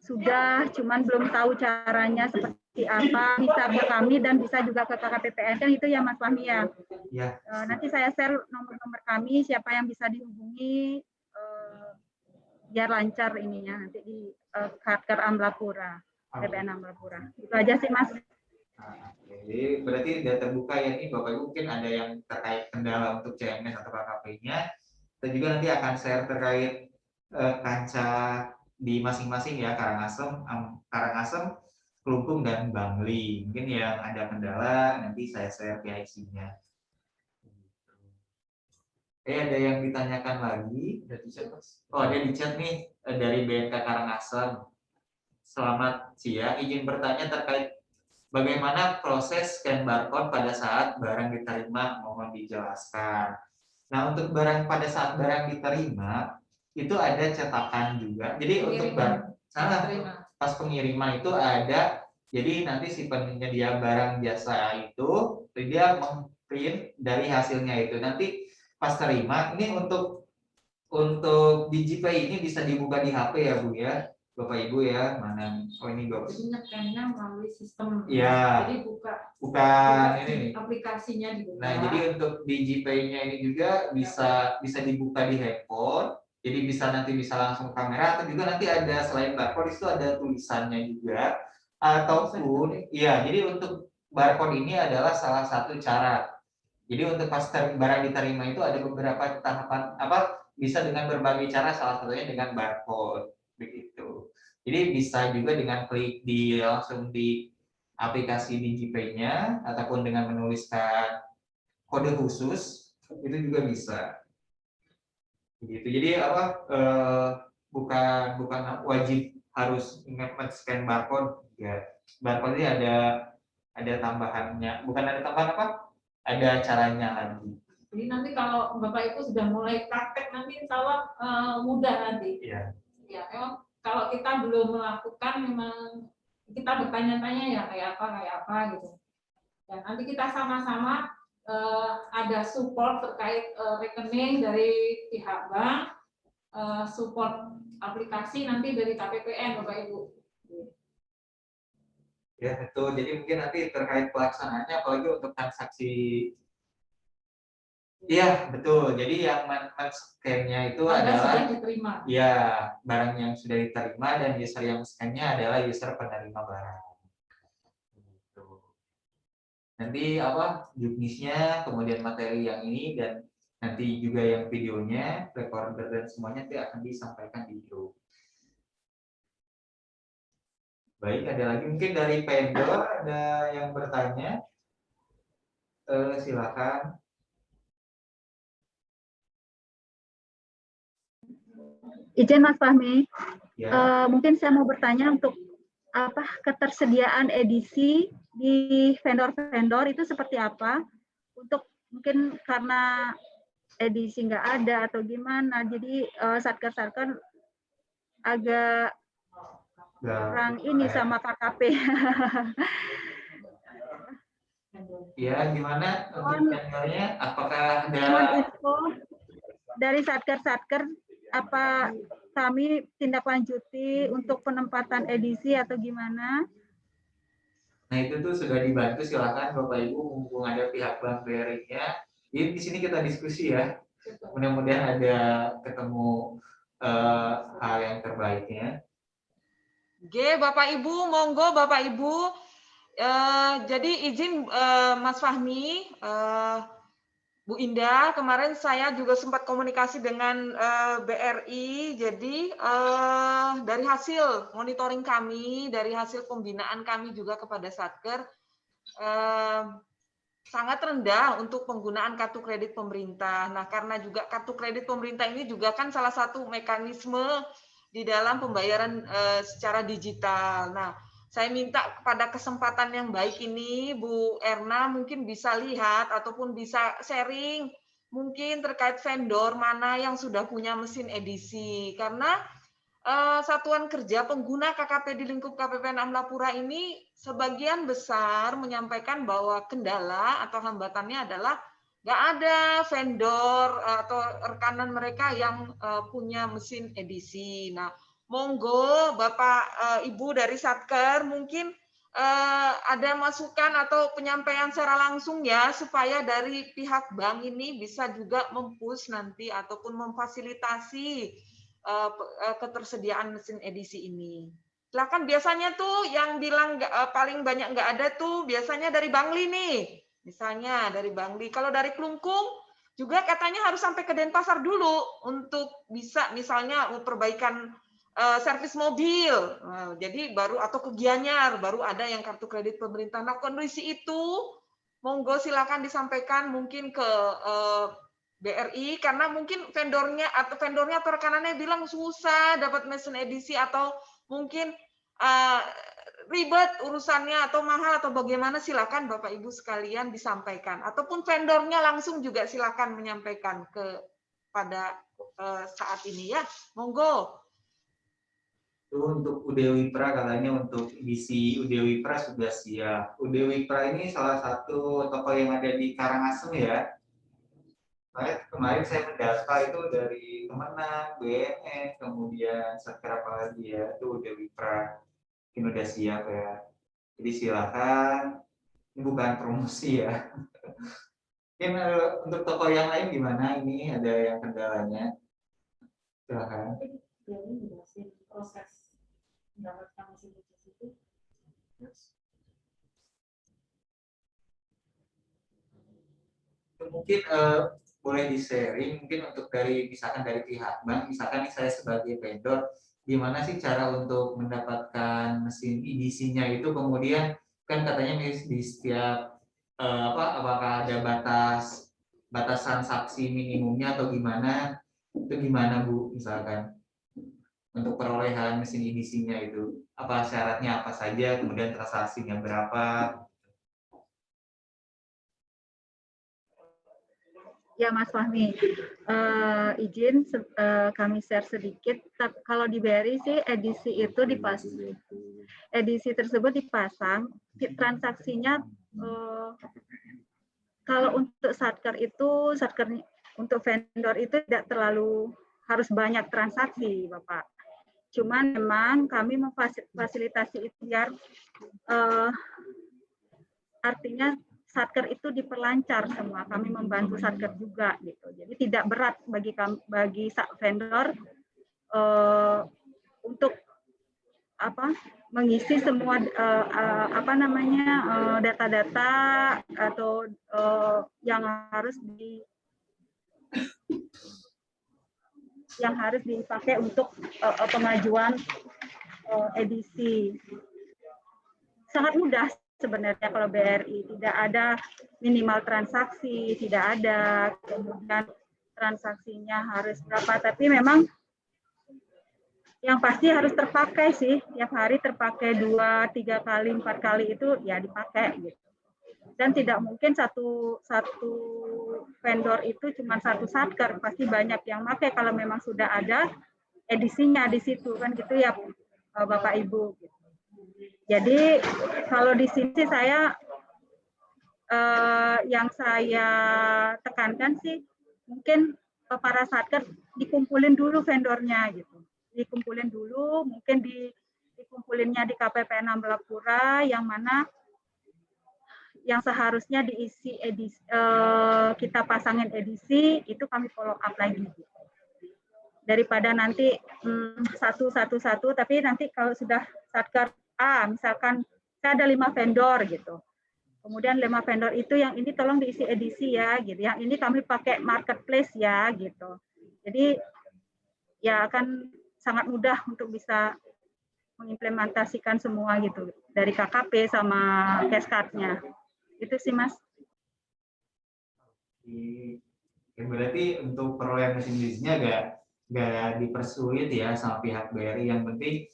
sudah cuman belum tahu caranya seperti apa, bisa ke kami dan bisa juga ke KKPPN, kan itu ya Mas Fahmi ya. Ya. Nanti saya share nomor-nomor kami, siapa yang bisa dihubungi biar lancar ininya nanti di Satker Amlapura, PPN Amlapura. Itu aja sih Mas. Jadi berarti sudah terbuka ya nih Bapak Ibu, mungkin ada yang terkait kendala untuk CMS atau KKP-nya. Kita juga nanti akan share terkait kancah di masing-masing ya, Karangasem, Kelungkung dan Bangli. Mungkin yang ada kendala nanti saya share PIC-nya. Ada yang ditanyakan lagi? Oh, ada di chat nih dari BNK Karangasem. Selamat siang, izin bertanya terkait bagaimana proses scan barcode pada saat barang diterima, mohon dijelaskan. Nah, untuk pada saat barang diterima, itu ada cetakan juga. Jadi untuk pas pengiriman itu ada, jadi nanti si penyedia barang jasa itu, dia meng-print dari hasilnya itu. Nanti pas terima, ini untuk DigiPay ini bisa dibuka di HP ya Bu ya. Bapak Ibu ya, mana? Oh ini Bapak. Jadi nyekannya melalui sistem. Ya. Jadi bukan ini nih. Aplikasinya dibuka. Nah, jadi untuk DigiPay-nya ini juga bisa dibuka di handphone. Jadi nanti bisa langsung kamera atau juga nanti ada selain barcode itu ada tulisannya juga. Ataupun iya, jadi untuk barcode ini adalah salah satu cara. Jadi untuk pas barang diterima itu ada beberapa tahapan bisa dengan berbagai cara, salah satunya dengan barcode begitu. Jadi bisa juga dengan klik langsung di aplikasi DigiPay-nya ataupun dengan menuliskan kode khusus itu juga bisa. Begitu. Jadi bukan wajib harus ingat men-scan barcode ya. Barcode ini ada tambahannya, bukan ada tambahan ada caranya lagi. Jadi nanti kalau Bapak Ibu sudah mulai praktek nanti insya Allah mudah nanti. Iya. Ya, memang kalau kita belum melakukan memang kita bertanya-tanya ya kayak apa gitu. Dan nanti kita sama-sama ada support terkait rekening dari pihak bank, support aplikasi nanti dari KPPN Bapak Ibu. Ya betul, jadi mungkin nanti terkait pelaksanaannya apalagi untuk transaksi. Iya betul, jadi yang men-scan-nya itu adalah sudah diterima. Ya, barang yang sudah diterima dan user yang scan-nya adalah user penerima barang. Gitu. Nanti juknisnya, kemudian materi yang ini dan nanti juga yang videonya, recorder dan semuanya nanti akan disampaikan di grup. Baik, ada lagi mungkin dari vendor ada yang bertanya, silakan. Izin Mas Fahmi, Ya. mungkin saya mau bertanya untuk ketersediaan edisi di vendor-vendor itu seperti apa? Untuk mungkin karena edisi nggak ada atau gimana, jadi satker-satker agak kurang ini sama KKP. Ya, gimana untuk vendornya? Apakah ada info dari satker-satker apa kami tindak lanjuti untuk penempatan edisi atau gimana? Nah itu tuh sudah dibantu, silakan Bapak Ibu mumpung ada pihak Bank BRI-nya. Jadi di sini kita diskusi ya. Mudah-mudahan ada ketemu hal yang terbaiknya. Oke, Bapak Ibu, monggo Bapak Ibu. Jadi izin Mas Fahmi, Bu Indah, kemarin saya juga sempat komunikasi dengan BRI. Jadi dari hasil monitoring kami, dari hasil pembinaan kami juga kepada Satker, sangat rendah untuk penggunaan kartu kredit pemerintah. Nah, karena juga kartu kredit pemerintah ini juga kan salah satu mekanisme di dalam pembayaran secara digital. Nah, saya minta pada kesempatan yang baik ini, Bu Erna mungkin bisa lihat ataupun bisa sharing mungkin terkait vendor mana yang sudah punya mesin edisi. Karena Satuan Kerja Pengguna KKP di lingkup KPPN Amlapura ini sebagian besar menyampaikan bahwa kendala atau hambatannya adalah nggak ada vendor atau rekanan mereka yang punya mesin edisi. Nah, monggo Bapak Ibu dari Satker mungkin ada masukan atau penyampaian secara langsung ya supaya dari pihak bank ini bisa juga mempush nanti ataupun memfasilitasi ketersediaan mesin edisi ini. Silakan, biasanya tuh yang bilang paling banyak nggak ada tuh biasanya dari Bangli nih. Misalnya dari Bangli. Kalau dari Klungkung juga katanya harus sampai ke Denpasar dulu untuk bisa misalnya perbaikan servis mobil. Jadi baru atau ke Gianyar baru ada yang kartu kredit pemerintah. Nah, kondisi itu monggo silakan disampaikan mungkin ke BRI karena mungkin vendornya atau rekanannya bilang susah dapat mesin edisi atau mungkin ribet urusannya atau mahal atau bagaimana, silakan Bapak Ibu sekalian disampaikan ataupun vendornya langsung juga silakan menyampaikan pada saat ini ya, monggo. Untuk UD Wipra katanya untuk edisi UD Wipra sudah siap. UD Wipra ini salah satu toko yang ada di Karangasem ya. Kemarin saya mendata itu dari Kemenang, BNN, kemudian Satker apa lagi ya, itu UD Wipra. Ini udah siap ya. Jadi silakan, ini bukan promosi ya. Mungkin untuk toko yang lain gimana? Ini ada yang kendalanya. Silakan. Proses mendapatkan mesin edisi itu. mungkin boleh di-sharing mungkin untuk dari misalkan dari pihak bank, misalkan saya sebagai vendor, gimana sih cara untuk mendapatkan mesin EDC-nya itu, kemudian kan katanya di setiap apakah ada batas transaksi minimumnya atau gimana, itu gimana Bu, misalkan untuk perolehan mesin EDC-nya itu apa syaratnya apa saja, kemudian transaksinya berapa? Ya Mas Fahmi, izin kami share sedikit. Kalau di BRI sih edisi itu edisi tersebut dipasang, transaksinya kalau untuk satker itu, untuk vendor itu tidak terlalu harus banyak transaksi, Bapak. Cuman memang kami memfasilitasi itu biar artinya satker itu diperlancar semua. Kami membantu satker juga gitu. Jadi tidak berat bagi vendor untuk mengisi semua data-data atau yang harus dipakai untuk pengajuan edisi. Sangat mudah sebenarnya kalau BRI, tidak ada minimal transaksi, tidak ada, kemudian transaksinya harus berapa, tapi memang yang pasti harus terpakai sih, tiap hari terpakai 2, 3 kali, 4 kali itu ya dipakai gitu. Dan tidak mungkin satu vendor itu cuma satu satker, pasti banyak yang pakai kalau memang sudah ada edisinya di situ kan gitu ya Bapak Ibu. Jadi kalau di sini saya yang saya tekankan sih mungkin para satker dikumpulin dulu vendornya gitu. Dikumpulin dulu, mungkin dikumpulinnya di KPPN Amblapura yang mana yang seharusnya diisi edisi, kita pasangin edisi, itu kami follow up lagi. Daripada nanti satu, tapi nanti kalau sudah satker A, misalkan saya ada 5 vendor gitu. Kemudian 5 vendor itu yang ini tolong diisi edisi ya, gitu. Yang ini kami pakai marketplace ya, gitu. Jadi ya akan sangat mudah untuk bisa mengimplementasikan semua gitu dari KKP sama Cascade-nya. Itu sih Mas. Berarti untuk perolehan mesin edisinya nggak dipersulit ya sama pihak BRI, yang penting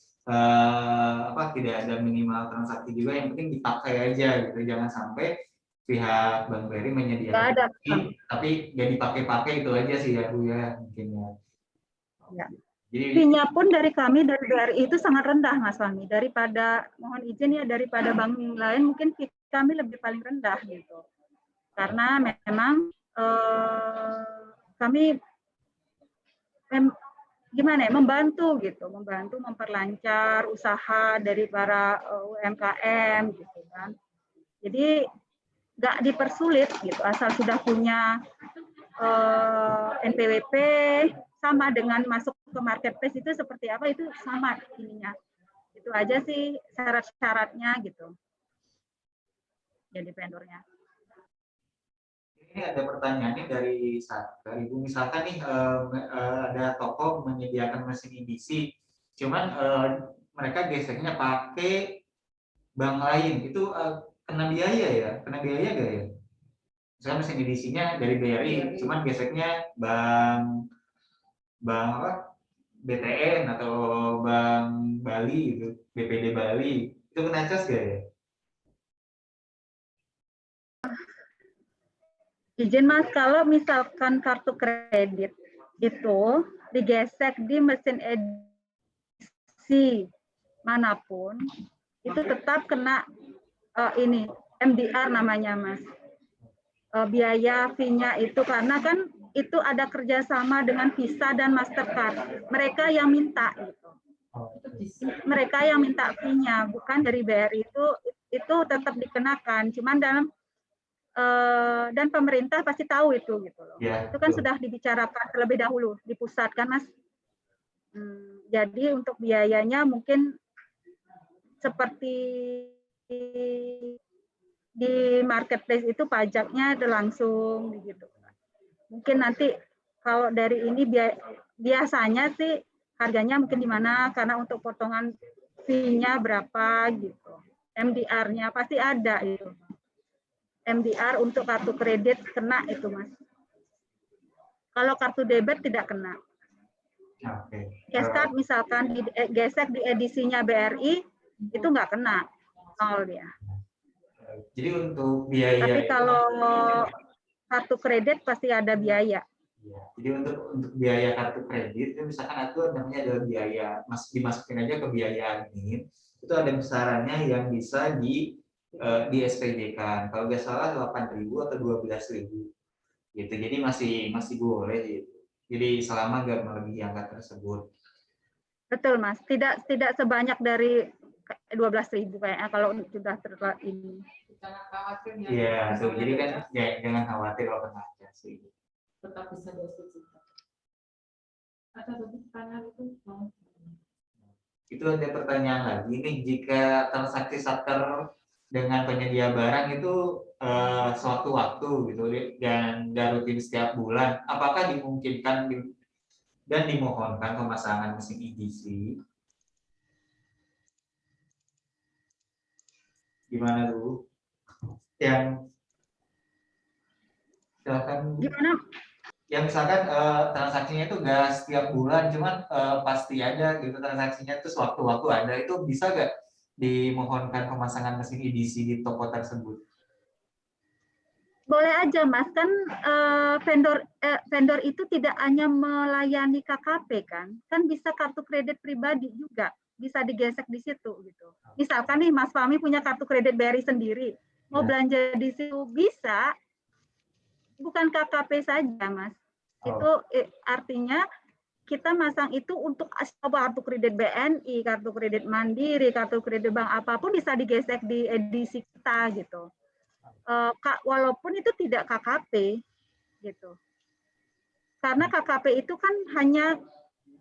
tidak ada minimal transaksi juga, yang penting dipakai aja gitu, jangan sampai pihak Bank BRI menyediakan tapi nggak dipakai-pakai, itu aja sih ya Bu ya mungkin ya. Fee-nya pun dari kami dari BRI itu sangat rendah Mas Fahmi, daripada mohon izin ya daripada bank lain mungkin fee kami lebih paling rendah gitu, karena memang kami gimana ya, membantu memperlancar usaha dari para UMKM gitu kan. Jadi nggak dipersulit gitu, asal sudah punya NPWP, sama dengan masuk ke marketplace itu seperti apa, itu sama ininya. Itu aja sih syarat-syaratnya gitu. Jadi vendornya. Ini ada pertanyaan nih dari Ibu, misalkan nih ada toko menyediakan mesin EDC, cuman mereka geseknya pakai bank lain, itu kena biaya ya? Kena biaya nggak ya? Misalnya mesin edisinya dari BRI, cuman geseknya bank BTN atau Bank Bali gitu, BPD Bali, itu kena cas nggak ya? Izin Mas, kalau misalkan kartu kredit itu digesek di mesin edisi manapun, itu tetap kena ini MDR namanya Mas. Biaya fee-nya itu karena kan itu ada kerjasama dengan Visa dan Mastercard. Mereka yang minta gitu. Mereka yang minta fee-nya, bukan dari BRI, itu tetap dikenakan. Cuman dan pemerintah pasti tahu itu gitu loh. Ya, itu kan sudah dibicarakan terlebih dahulu di pusat kan Mas. Jadi untuk biayanya mungkin seperti di marketplace itu pajaknya ada langsung gitu. Mungkin nanti kalau dari ini biasanya sih harganya mungkin di mana, karena untuk potongan fee-nya berapa gitu. MDR-nya pasti ada itu. MDR untuk kartu kredit kena itu, Mas. Kalau kartu debit tidak kena. Cashcard misalkan gesek di edisinya BRI itu nggak kena, nol dia. Jadi untuk biaya. Tapi kalau kartu kredit pasti ada biaya. Ya, jadi untuk biaya kartu kredit itu misalkan itu namanya adalah biaya, dimasukin aja ke biaya admin, itu ada besarannya yang bisa di SPJ kan. Kalau nggak salah 8.000 atau 12.000 gitu. Jadi masih boleh gitu. Jadi selama nggak melebihi angka tersebut. Betul, Mas. Tidak sebanyak dari 12.000 kayaknya kalau sudah terlalu ini. Jangan khawatir ya. Iya, tuh. Jadi kan jangan khawatir kalau kena sih. Tetap bisa dieksekusikan. Ada pertanyaan itu? Itu ada pertanyaan lagi nih, jika transaksi satker dengan penyedia barang itu sewaktu-waktu gitu dan rutin setiap bulan, apakah dimungkinkan dan dimohonkan pemasangan mesin EDC? Gimana dulu? Yang silakan. Gimana? Ya misalkan transaksinya itu nggak setiap bulan, cuman pasti ada gitu transaksinya itu sewaktu-waktu ada, itu bisa nggak dimohonkan pemasangan mesin EDC di toko tersebut? Boleh aja, Mas. Kan vendor itu tidak hanya melayani KKP kan bisa kartu kredit pribadi juga, bisa digesek di situ gitu. Misalkan nih Mas Fahmi punya kartu kredit BRI sendiri, mau belanja di situ bisa, bukan KKP saja, Mas. Itu artinya kita masang itu untuk kartu kredit BNI, kartu kredit Mandiri, kartu kredit bank apapun bisa digesek di edisi kita gitu. Walaupun itu tidak KKP gitu. Karena KKP itu kan hanya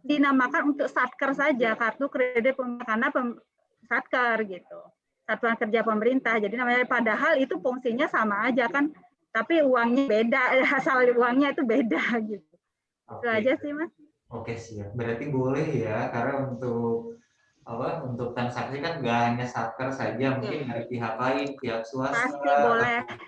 dinamakan untuk satker saja, kartu kredit karena satker gitu. Satuan kerja pemerintah. Jadi namanya, padahal itu fungsinya sama aja kan, tapi uangnya beda, asal uangnya itu beda gitu. Itu aja sih, Mas. Oke, siap. Berarti boleh ya, karena untuk transaksi kan nggak hanya satker saja, mungkin dari pihak lain, pihak swasta,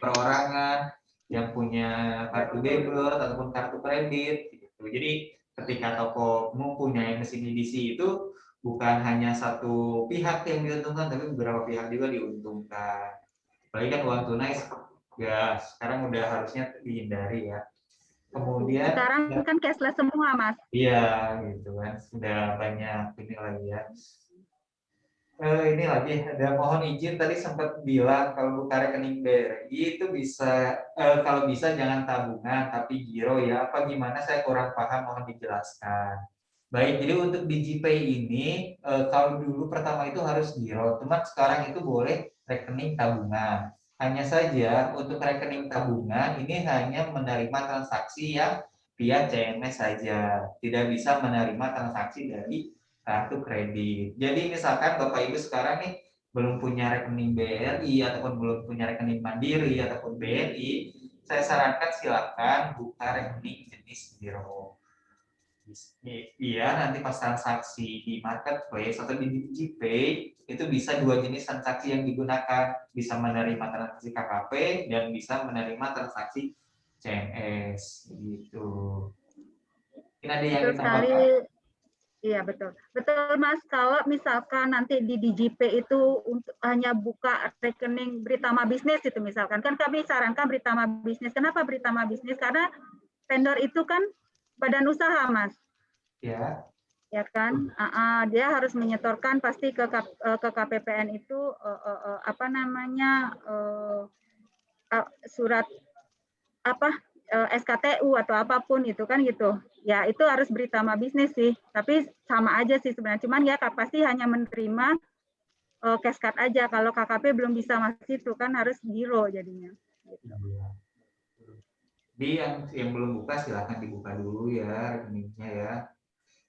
perorangan yang punya kartu debit ataupun kartu kredit gitu. Jadi ketika toko mempunyai mesin EDC itu bukan hanya satu pihak yang diuntungkan, tapi beberapa pihak juga diuntungkan. Apalagi kan uang tunai ya sekarang udah harusnya dihindari ya. Kemudian sekarang kan cashless semua, Mas. Iya, gitu kan. Sudah banyak ini lagi ya. Ini lagi ada mohon izin, tadi sempat bilang kalau buka rekening BRI itu bisa kalau bisa jangan tabungan tapi giro ya, apa gimana, saya kurang paham, mohon dijelaskan. Baik, jadi untuk DigiPay ini kalau dulu pertama itu harus giro, cuman sekarang itu boleh rekening tabungan. Hanya saja untuk rekening tabungan ini hanya menerima transaksi yang via CMS saja, tidak bisa menerima transaksi dari kartu kredit. Jadi misalkan Bapak Ibu sekarang nih belum punya rekening BRI ataupun belum punya rekening Mandiri ataupun BNI, saya sarankan silakan buka rekening jenis giro. Iya, nanti pas transaksi di marketplace atau di DigiPay itu bisa dua jenis transaksi yang digunakan, bisa menerima transaksi KKP dan bisa menerima transaksi CMS gitu. Ini ada yang ditambahkan? Iya, betul. Betul, Mas. Kalau misalkan nanti di DigiPay itu untuk hanya buka rekening Britama Bisnis itu misalkan, kan kami sarankan Britama Bisnis. Kenapa Britama Bisnis? Karena vendor itu kan badan usaha, Mas. Ya. Ya kan? Dia harus menyetorkan pasti ke KPPN itu apa namanya surat apa SKTU atau apapun itu kan gitu. Ya itu harus Britama Bisnis sih, tapi sama aja sih sebenarnya. Cuman ya pasti hanya menerima cashcard aja. Kalau KKP belum bisa masuk situ kan harus giro jadinya. Gitu. Jadi yang belum buka silahkan dibuka dulu ya rekeningnya ya.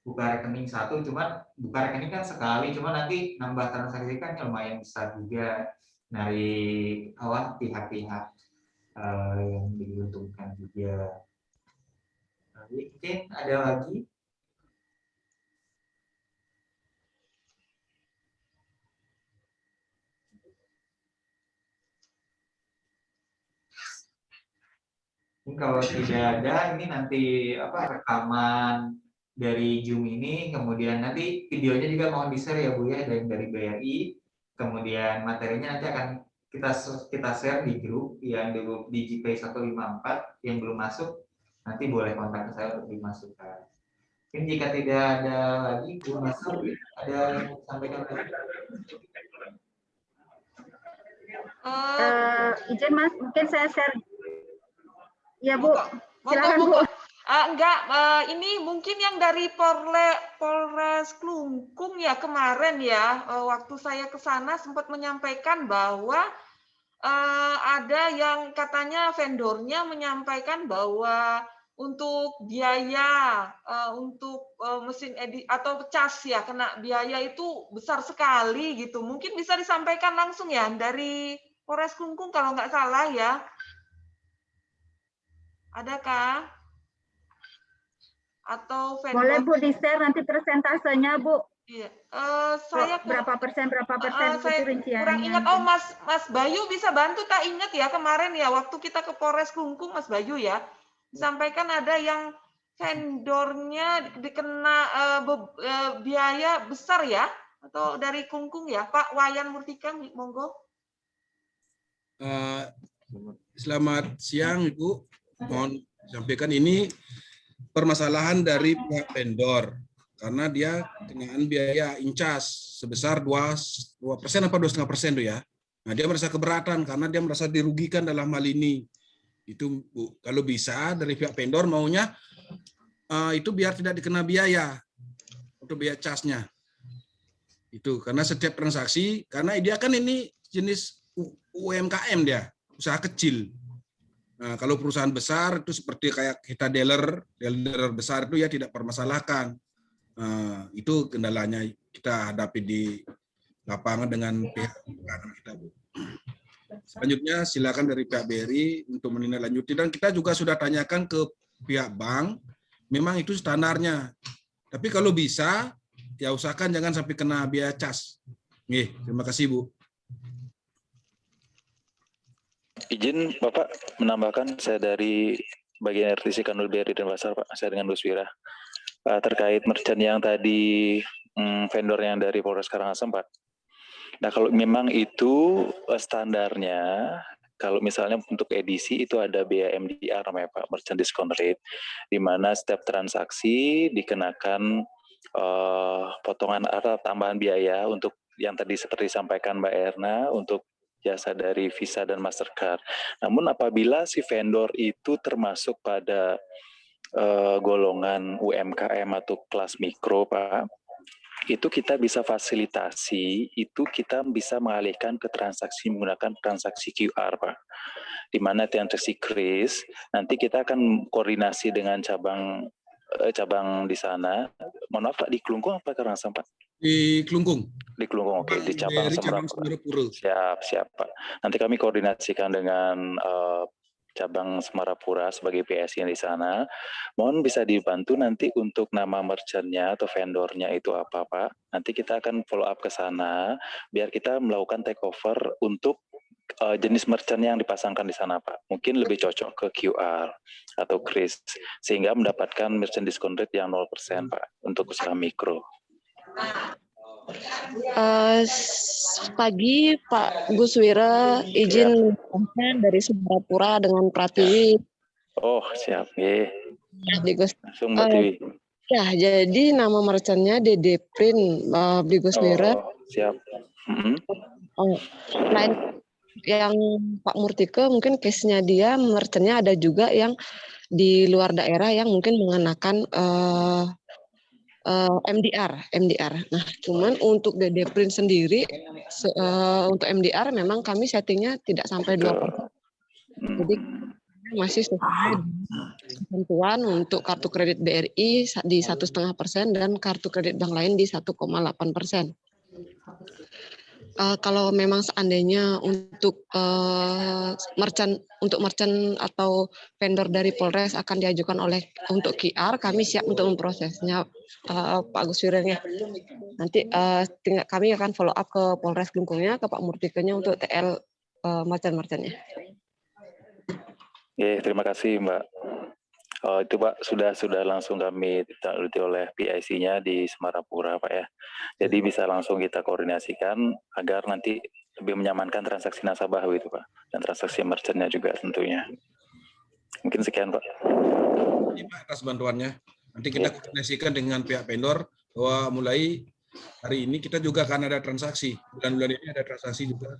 Buka rekening satu, cuman buka rekening kan sekali, cuman nanti nambah transaksi kan lumayan besar juga. menarik pihak-pihak yang diuntungkan juga. Mungkin ada lagi? Ini kalau tidak ada, ini nanti rekaman dari Zoom ini, kemudian nanti videonya juga mohon di-share ya Bu ya, dari BRI. Kemudian materinya nanti akan kita share di grup yang di grup DJP 154 yang belum masuk, nanti boleh kontak saya untuk dimasukkan. Mungkin jika tidak ada lagi, Bu Masal ada yang mau sampaikan lagi? Izin Mas, mungkin saya share. Ya Bu, silakan Bu. Enggak, ini mungkin yang dari Polres Klungkung ya kemarin ya, waktu saya ke sana sempat menyampaikan bahwa ada yang katanya vendornya menyampaikan bahwa untuk biaya untuk mesin edit atau cas ya kena biaya itu besar sekali gitu. Mungkin bisa disampaikan langsung ya dari Polres Klungkung kalau nggak salah ya. Adakah? Atau vendor? Boleh Bu di-share nanti persentasenya Bu. Iya. Saya berapa persen saya kurang ingat. Oh Mas Bayu bisa bantu tak ingat ya kemarin ya waktu kita ke Polres Klungkung Mas Bayu ya disampaikan ada yang vendornya dikena biaya besar ya atau dari Klungkung ya Pak Wayan Murtika monggo. Selamat siang Ibu. Mohon sampaikan ini permasalahan dari pihak vendor karena dia kenaan biaya incas sebesar 2% apa 2,5% tuh ya. Nah dia merasa keberatan karena dia merasa dirugikan dalam hal ini. Itu Bu, kalau bisa dari pihak vendor maunya itu biar tidak dikena biaya untuk biaya casnya. Itu karena setiap transaksi karena dia kan ini jenis UMKM dia, usaha kecil. Nah, kalau perusahaan besar itu seperti kayak kita dealer besar itu ya tidak permasalahkan. Nah, itu kendalanya kita hadapi di lapangan dengan pihak kita, Bu. Selanjutnya silakan dari pihak BRI untuk menindaklanjuti dan kita juga sudah tanyakan ke pihak bank, memang itu standarnya. Tapi kalau bisa ya usahakan jangan sampai kena biaya cas. Nih, terima kasih Bu. Izin Bapak menambahkan, saya dari bagian RTC Kanwil BRI dan Pasar Pak, saya dengan Gus Wira. Terkait merchant yang tadi vendor yang dari Polres Karangasem Pak. Nah kalau memang itu standarnya, kalau misalnya untuk edisi itu ada biaya MDR namanya Pak, merchant discount rate, di mana setiap transaksi dikenakan potongan atau tambahan biaya untuk yang tadi seperti disampaikan Mbak Erna untuk jasa dari Visa dan Mastercard. Namun apabila si vendor itu termasuk pada golongan UMKM atau kelas mikro, Pak, itu kita bisa fasilitasi, itu kita bisa mengalihkan ke transaksi menggunakan transaksi QR, Pak. Di mana transaksi kris, nanti kita akan koordinasi dengan cabang di sana. Mohon maaf Pak, di Klungkung apa Karangasem Pak? Di Klungkung. Di Klungkung, oke. Di cabang Semarapura. Siap, Pak. Nanti kami koordinasikan dengan cabang Semarapura sebagai PSI yang di sana. Mohon bisa dibantu nanti untuk nama merchant-nya atau vendornya itu apa, Pak. Nanti kita akan follow up ke sana, biar kita melakukan take over untuk jenis merchant yang dipasangkan di sana, Pak. Mungkin lebih cocok ke QR atau kris, sehingga mendapatkan merchant discount rate yang 0%, Pak, untuk usaha mikro. Pagi Pak Gus Wira, izin dari Semarapura dengan Pratiwi. Oh siap, Di Gus. Langsung Mbak Tiwi. Ya, jadi nama merchantnya Dede Print, di Gus Wira. Siap. Lain yang Pak Murtika mungkin case-nya dia merchantnya ada juga yang di luar daerah yang mungkin mengenakan MDR. Nah, cuman untuk Dede Print sendiri, untuk MDR memang kami settingnya tidak sampai 2%. Jadi masih sesuai ketentuan untuk kartu kredit BRI di 1,5% dan kartu kredit bank lain di 1,8%. kalau memang seandainya untuk merchant atau vendor dari Polres akan diajukan untuk QR, kami siap untuk memprosesnya, Pak Gus Wiryan ya. Nanti kami akan follow up ke Polres Kelungkungnya, ke Pak Murtikanya untuk TL merchant-merchantnya. Terima kasih Mbak. Itu Pak sudah langsung kami ditindaklanjuti oleh PIC-nya di Semarapura Pak ya. Jadi bisa langsung kita koordinasikan agar nanti lebih menyamankan transaksi nasabah gitu Pak, dan transaksi merchant-nya juga tentunya. Mungkin sekian Pak. Terima kasih atas bantuannya. Nanti kita koordinasikan dengan pihak vendor bahwa mulai hari ini kita juga akan ada transaksi. Bulan-bulan ini ada transaksi juga,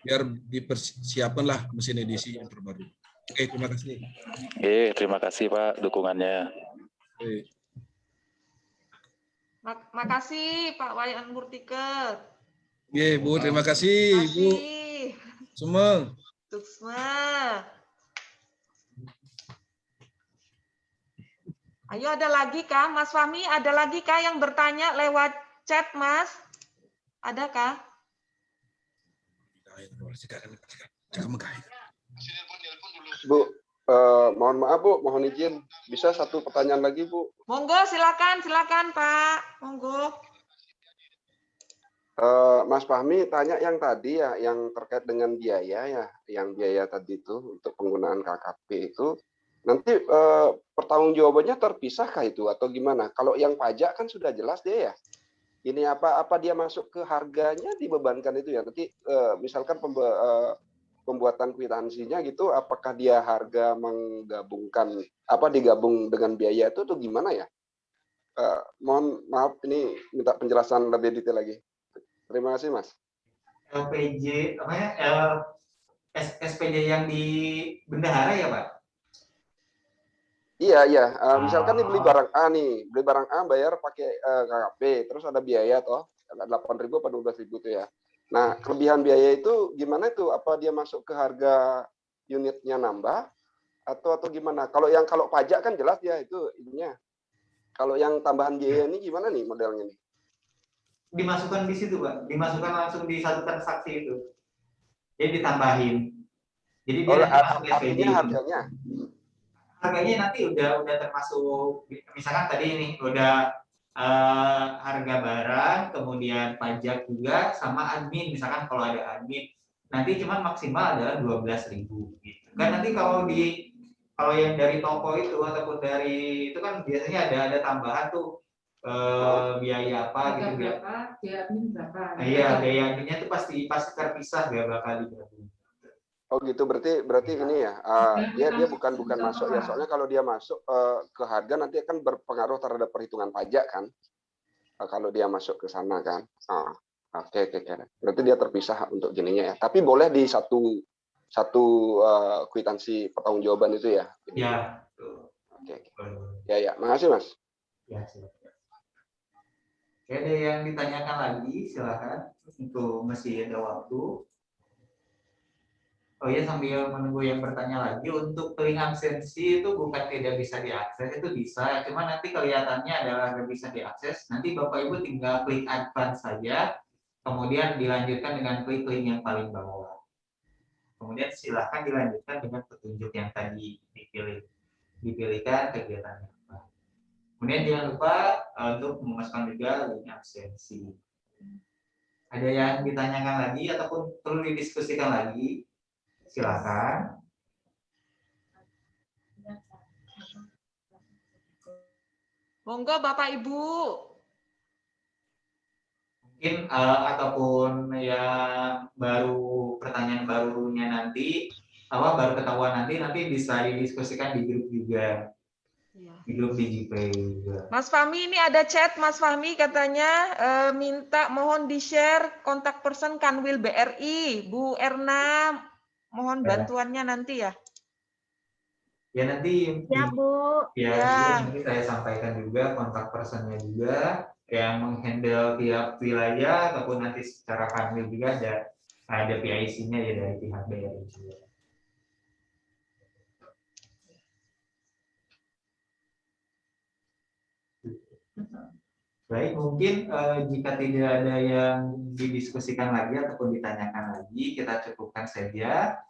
biar dipersiapkanlah mesin edisi yang terbaru. Oke, terima kasih. Terima kasih Pak dukungannya. Makasih Pak Wayan Murtike. Bu, terima kasih Bu. Sumeng. Suksma. Ayo, ada lagi kah? Mas Fahmi, ada lagi kah yang bertanya lewat chat, Mas? Ada kah? Bu, mohon maaf Bu, mohon izin. Bisa satu pertanyaan lagi Bu? Monggo, silakan Pak. Monggo. Mas Fahmi tanya yang tadi ya, yang terkait dengan biaya ya, yang biaya tadi itu untuk penggunaan KKP itu, nanti pertanggungjawabannya terpisahkah itu atau gimana? Kalau yang pajak kan sudah jelas dia ya. Ini apa dia masuk ke harganya dibebankan itu ya. Nanti misalkan pembuatan kwitansinya gitu, apakah dia harga menggabungkan digabung dengan biaya itu atau gimana ya? Mohon maaf ini minta penjelasan lebih detail lagi. Terima kasih Mas. LPJ SPJ yang di bendahara ya Pak? Iya. Misalkan nih beli barang A bayar pakai KKP, terus ada biaya toh, 8.000 atau 12.000 itu ya. Nah, kelebihan biaya itu gimana itu? Apa dia masuk ke harga unitnya nambah atau gimana? Kalau pajak kan jelas ya itu ininya. Kalau yang tambahan biaya ini gimana nih modelnya nih? Dimasukkan di situ Pak, dimasukkan langsung di satu transaksi itu. Jadi ditambahin. Jadi dia masuk SPJ. Harganya nanti udah termasuk, misalkan tadi ini udah harga barang, kemudian pajak juga sama admin, misalkan kalau ada admin nanti cuma maksimal adalah 12.000 gitu. Kan nanti kalau yang dari toko itu ataupun dari itu kan biasanya ada tambahan tuh biaya apa gitu ya. Biaya admin berapa? Iya, biaya adminnya tuh pasti terpisah, gak bakal digabung. Oh gitu, berarti ini ya, dia bukan masuk ya, soalnya kalau dia masuk ke harga nanti akan berpengaruh terhadap perhitungan pajak kan, kalau dia masuk ke sana kan. Oke. Berarti dia terpisah untuk gininya ya. Tapi boleh di satu kwitansi pertanggungjawaban itu ya. Ya. Oke. Ya. Makasih Mas. Ya, silakan. Ada yang ditanyakan lagi, silakan. Untuk masih ada waktu. Oh ya, sambil menunggu yang bertanya lagi, untuk link absensi itu bukan tidak bisa diakses, itu bisa, cuma nanti kelihatannya adalah nggak bisa diakses. Nanti Bapak Ibu tinggal klik advance saja, kemudian dilanjutkan dengan klik link yang paling bawah. Kemudian silahkan dilanjutkan dengan petunjuk yang tadi dipilihkan kegiatannya. Kemudian jangan lupa untuk memasukkan juga link absensi. Ada yang ditanyakan lagi ataupun perlu didiskusikan lagi? Silakan. Monggo Bapak Ibu. Mungkin ataupun yang pertanyaan barunya nanti, baru ketahuan nanti bisa didiskusikan di grup juga. Di grup DJP juga. Mas Fahmi, ini ada chat Mas Fahmi katanya minta mohon di-share kontak person Kanwil BRI, Bu Erna, mohon bantuannya nanti ya. Ya nanti. Ya Bu. Nanti saya sampaikan juga kontak personnya juga yang menghandle tiap wilayah ataupun nanti secara Kanwil juga ada PIC-nya ya dari pihak BRI juga. Baik, mungkin jika tidak ada yang didiskusikan lagi ataupun ditanyakan lagi, kita cukupkan saja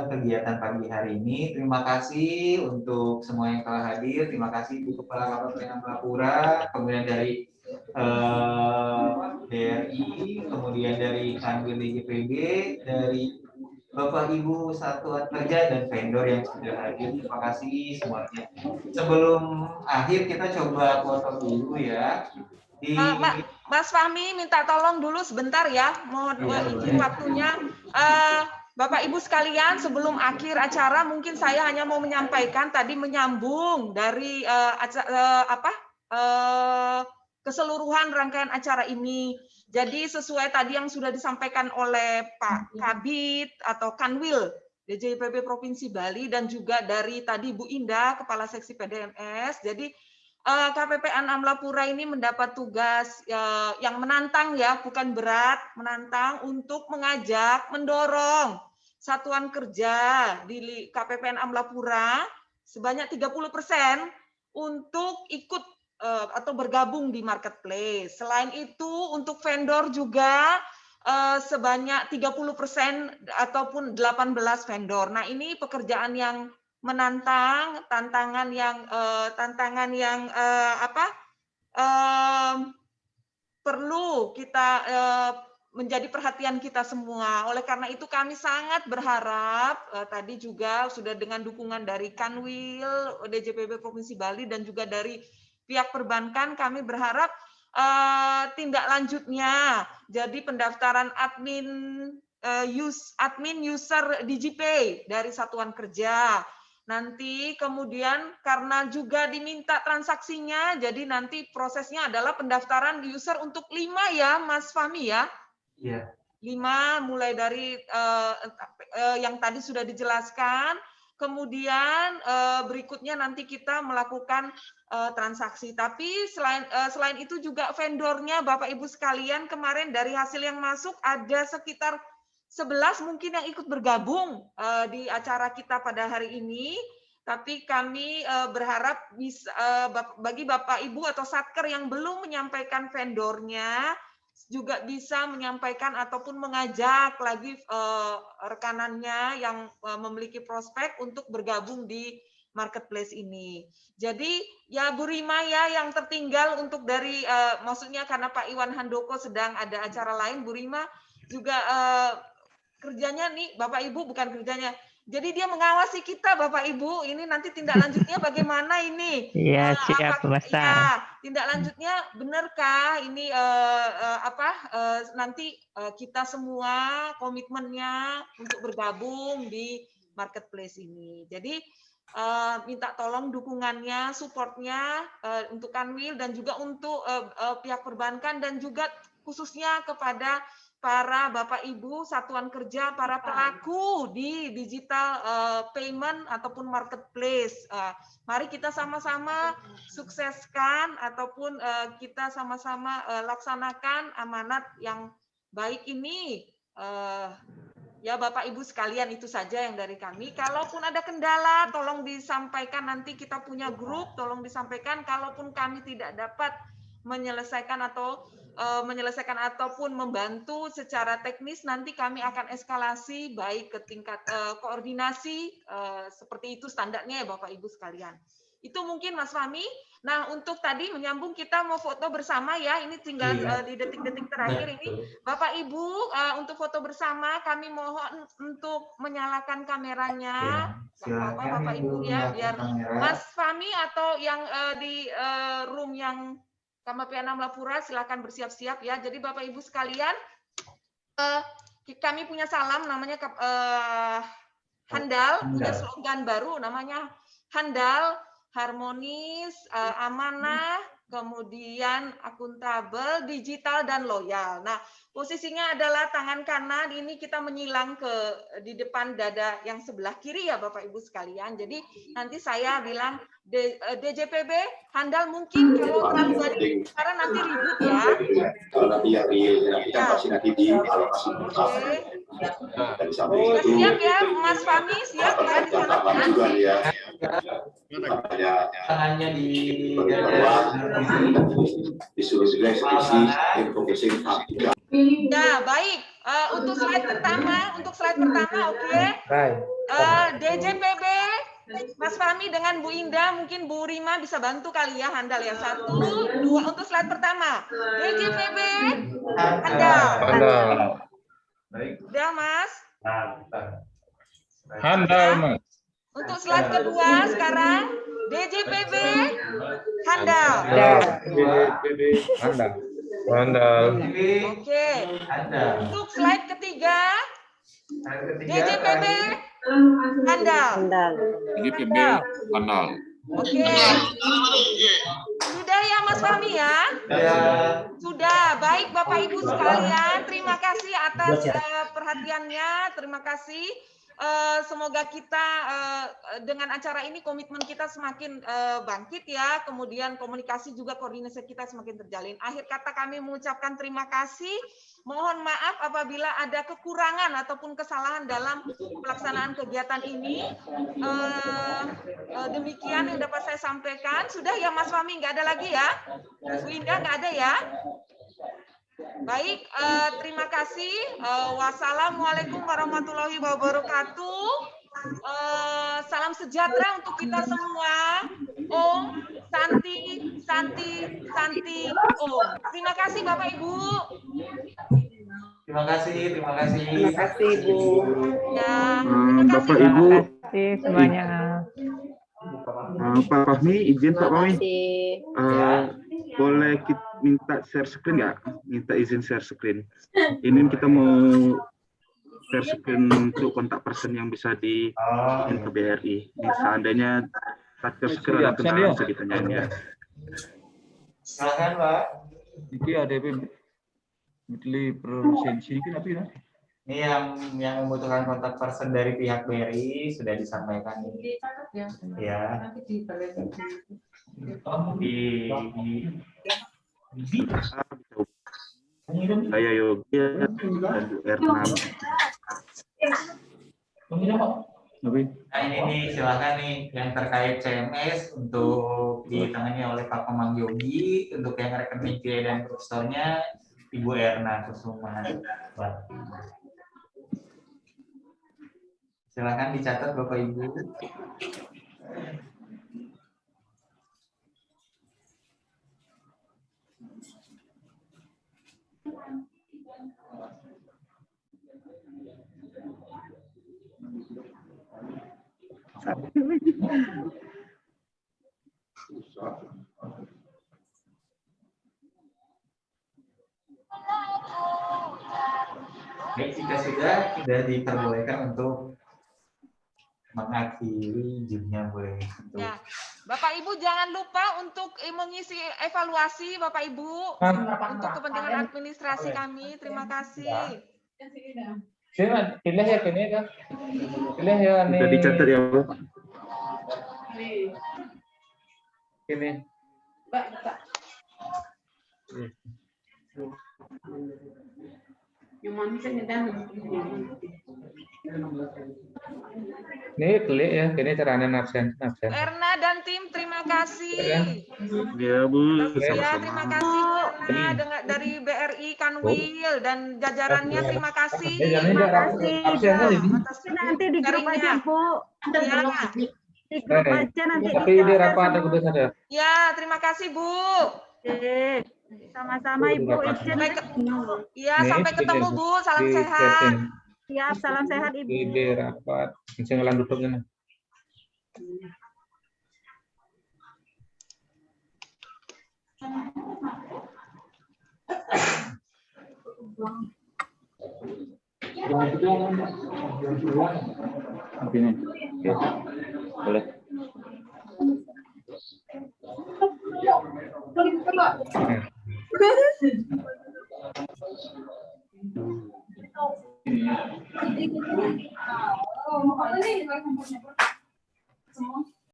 kegiatan pagi hari ini. Terima kasih untuk semua yang telah hadir. Terima kasih Ibu Kepala KPPN Amlapura, kemudian dari BRI, kemudian dari Kanwil DJPB, dari Bapak Ibu Satuan Kerja dan vendor yang sudah hadir. Terima kasih semuanya. Sebelum akhir kita coba foto dulu ya. Mas Fahmi minta tolong dulu sebentar ya. Mohon izin waktunya. Bapak Ibu sekalian, sebelum akhir acara mungkin saya hanya mau menyampaikan tadi menyambung dari keseluruhan rangkaian acara ini. Jadi sesuai tadi yang sudah disampaikan oleh Pak Kabid atau Kanwil DJPB Provinsi Bali dan juga dari tadi Bu Indah, Kepala Seksi PDMS. Jadi KPPN Amlapura ini mendapat tugas yang menantang ya, bukan berat, menantang untuk mengajak, mendorong satuan kerja di KPPN Amlapura sebanyak 30% untuk ikut atau bergabung di marketplace. Selain itu untuk vendor juga sebanyak 30% ataupun 18 vendor. Nah, ini pekerjaan yang menantang, tantangan yang perlu kita menjadi perhatian kita semua. Oleh karena itu kami sangat berharap tadi juga sudah dengan dukungan dari Kanwil DJPB Provinsi Bali dan juga dari pihak perbankan, kami berharap tindak lanjutnya jadi pendaftaran admin user DigiPay dari satuan kerja. Nanti kemudian karena juga diminta transaksinya, jadi nanti prosesnya adalah pendaftaran user untuk 5 ya, Mas Fahmi ya? Iya. 5 mulai dari yang tadi sudah dijelaskan, kemudian berikutnya nanti kita melakukan transaksi. Tapi selain itu juga vendornya, Bapak Ibu sekalian, kemarin dari hasil yang masuk ada sekitar 11 mungkin yang ikut bergabung di acara kita pada hari ini, tapi kami berharap bisa bagi Bapak Ibu atau Satker yang belum menyampaikan vendornya juga bisa menyampaikan ataupun mengajak lagi rekanannya yang memiliki prospek untuk bergabung di marketplace ini. Jadi ya Bu Rima ya yang tertinggal untuk dari maksudnya karena Pak Iwan Handoko sedang ada acara lain, Bu Rima juga kerjanya nih Bapak Ibu bukan kerjanya. Jadi dia mengawasi kita Bapak Ibu, ini nanti tindak lanjutnya bagaimana ini? Iya, siap Mas. Ya, tindak lanjutnya benarkah ini nanti kita semua komitmennya untuk bergabung di marketplace ini. Jadi minta tolong dukungannya, supportnya untuk Kanwil dan juga untuk pihak perbankan dan juga khususnya kepada para Bapak Ibu satuan kerja, para pelaku di digital payment ataupun marketplace. Mari kita sama-sama sukseskan ataupun kita sama-sama laksanakan amanat yang baik ini. Ya Bapak Ibu sekalian, itu saja yang dari kami. Kalaupun ada kendala tolong disampaikan, nanti kita punya grup, tolong disampaikan. Kalaupun kami tidak dapat menyelesaikan ataupun membantu secara teknis, nanti kami akan eskalasi baik ke tingkat koordinasi seperti itu standarnya ya Bapak Ibu sekalian. Itu mungkin Mas Fahmi. Nah, untuk tadi menyambung kita mau foto bersama ya, ini tinggal di detik-detik terakhir ini. Bapak Ibu untuk foto bersama kami mohon untuk menyalakan kameranya. Bapak Ibu ya, biar Mas Fahmi atau yang di room yang KPPN Amlapura silakan bersiap-siap ya. Jadi Bapak Ibu sekalian, kami punya salam namanya handal, punya slogan baru namanya handal, harmonis, amanah, kemudian akuntabel, digital dan loyal. Nah, posisinya adalah tangan kanan ini kita menyilang di depan dada yang sebelah kiri ya Bapak Ibu sekalian. Jadi nanti saya bilang DJPB handal mungkin kalau terlalu banyak karena nanti ribut ya. Siap ya Mas Fahmi, siap ya di sana. tangannya di Ya, baik. Untuk slide pertama, oke. DJPB, Mas Fahmi dengan Bu Indah, mungkin Bu Rima bisa bantu kali ya, handal ya. 1, 2, untuk slide pertama. DJPB, handal. Udah, Mas? Handal, Mas. Untuk slide kedua sekarang, DJPB, handal. DJPB, handal. Handal. Oke. Untuk slide ketiga, DJPB, handal. DJPB, handal. Oke. Sudah ya Mas Fahmi ya? Sudah. Baik Bapak Ibu sekalian, terima kasih atas perhatiannya. Terima kasih. Semoga kita dengan acara ini komitmen kita semakin bangkit ya, kemudian komunikasi juga koordinasi kita semakin terjalin. Akhir kata kami mengucapkan terima kasih. Mohon maaf apabila ada kekurangan ataupun kesalahan dalam pelaksanaan kegiatan ini. Demikian yang dapat saya sampaikan. Sudah ya Mas Fahmi, nggak ada lagi ya? Bu Indah nggak ada ya? Baik, terima kasih. Wassalamualaikum warahmatullahi wabarakatuh. Salam sejahtera untuk kita semua. Om, Santi, Santi, Santi, Om. Terima kasih Bapak Ibu. Terima kasih, terima kasih. Terima kasih, Bu. Ya, Bapak Ibu. Terima kasih semuanya. Pak Fahmi, izin Pak Fahmi. Boleh kita minta share screen nggak? Minta izin share screen. Ini kita mau share screen untuk kontak person yang bisa di ke BRI. Ini seandainya Satgas Segera ada kendala bisa ditanyain ya. Silakan Pak. Iki ada beli persensi ini apa ya? Ini yang membutuhkan kontak person dari pihak BRI sudah disampaikan ini. Ya. Saya Yogi dan Bu Erna. Nah ini nih silakan nih yang terkait CMS untuk ditangani oleh Pak Komang Yogi, untuk yang rekening QA dan Kriptonya Ibu Erna Kusuma. Silakan dicatat Bapak Ibu. Baik, jika sudah diperbolehkan untuk mengakhiri Zoom-nya boleh. Ya. Bapak Ibu jangan lupa untuk mengisi evaluasi Bapak Ibu untuk kepentingan administrasi kami. Terima kasih. Pilih ya kini kan. Pilih ya nih. Sudah dicatat ya Bu. Kini. Yang mana sih Nih klik ya, kini caranya absen. Erna dan tim terima kasih. Ya Bu. Ya terima kasih Erna dari BRI Kanwil dan jajarannya terima kasih. Terima kasih. Nanti di grup aja Bu. Di grup aja nanti. Tapi ini rapat aku ada. Ya terima kasih Bu. Sama-sama Ibu. Iya sampai ketemu Bu. Salam sehat. Siap, salam sehat Ibu. Ide rapat, bisa ngelan tutupnya. Ini, boleh. Oh,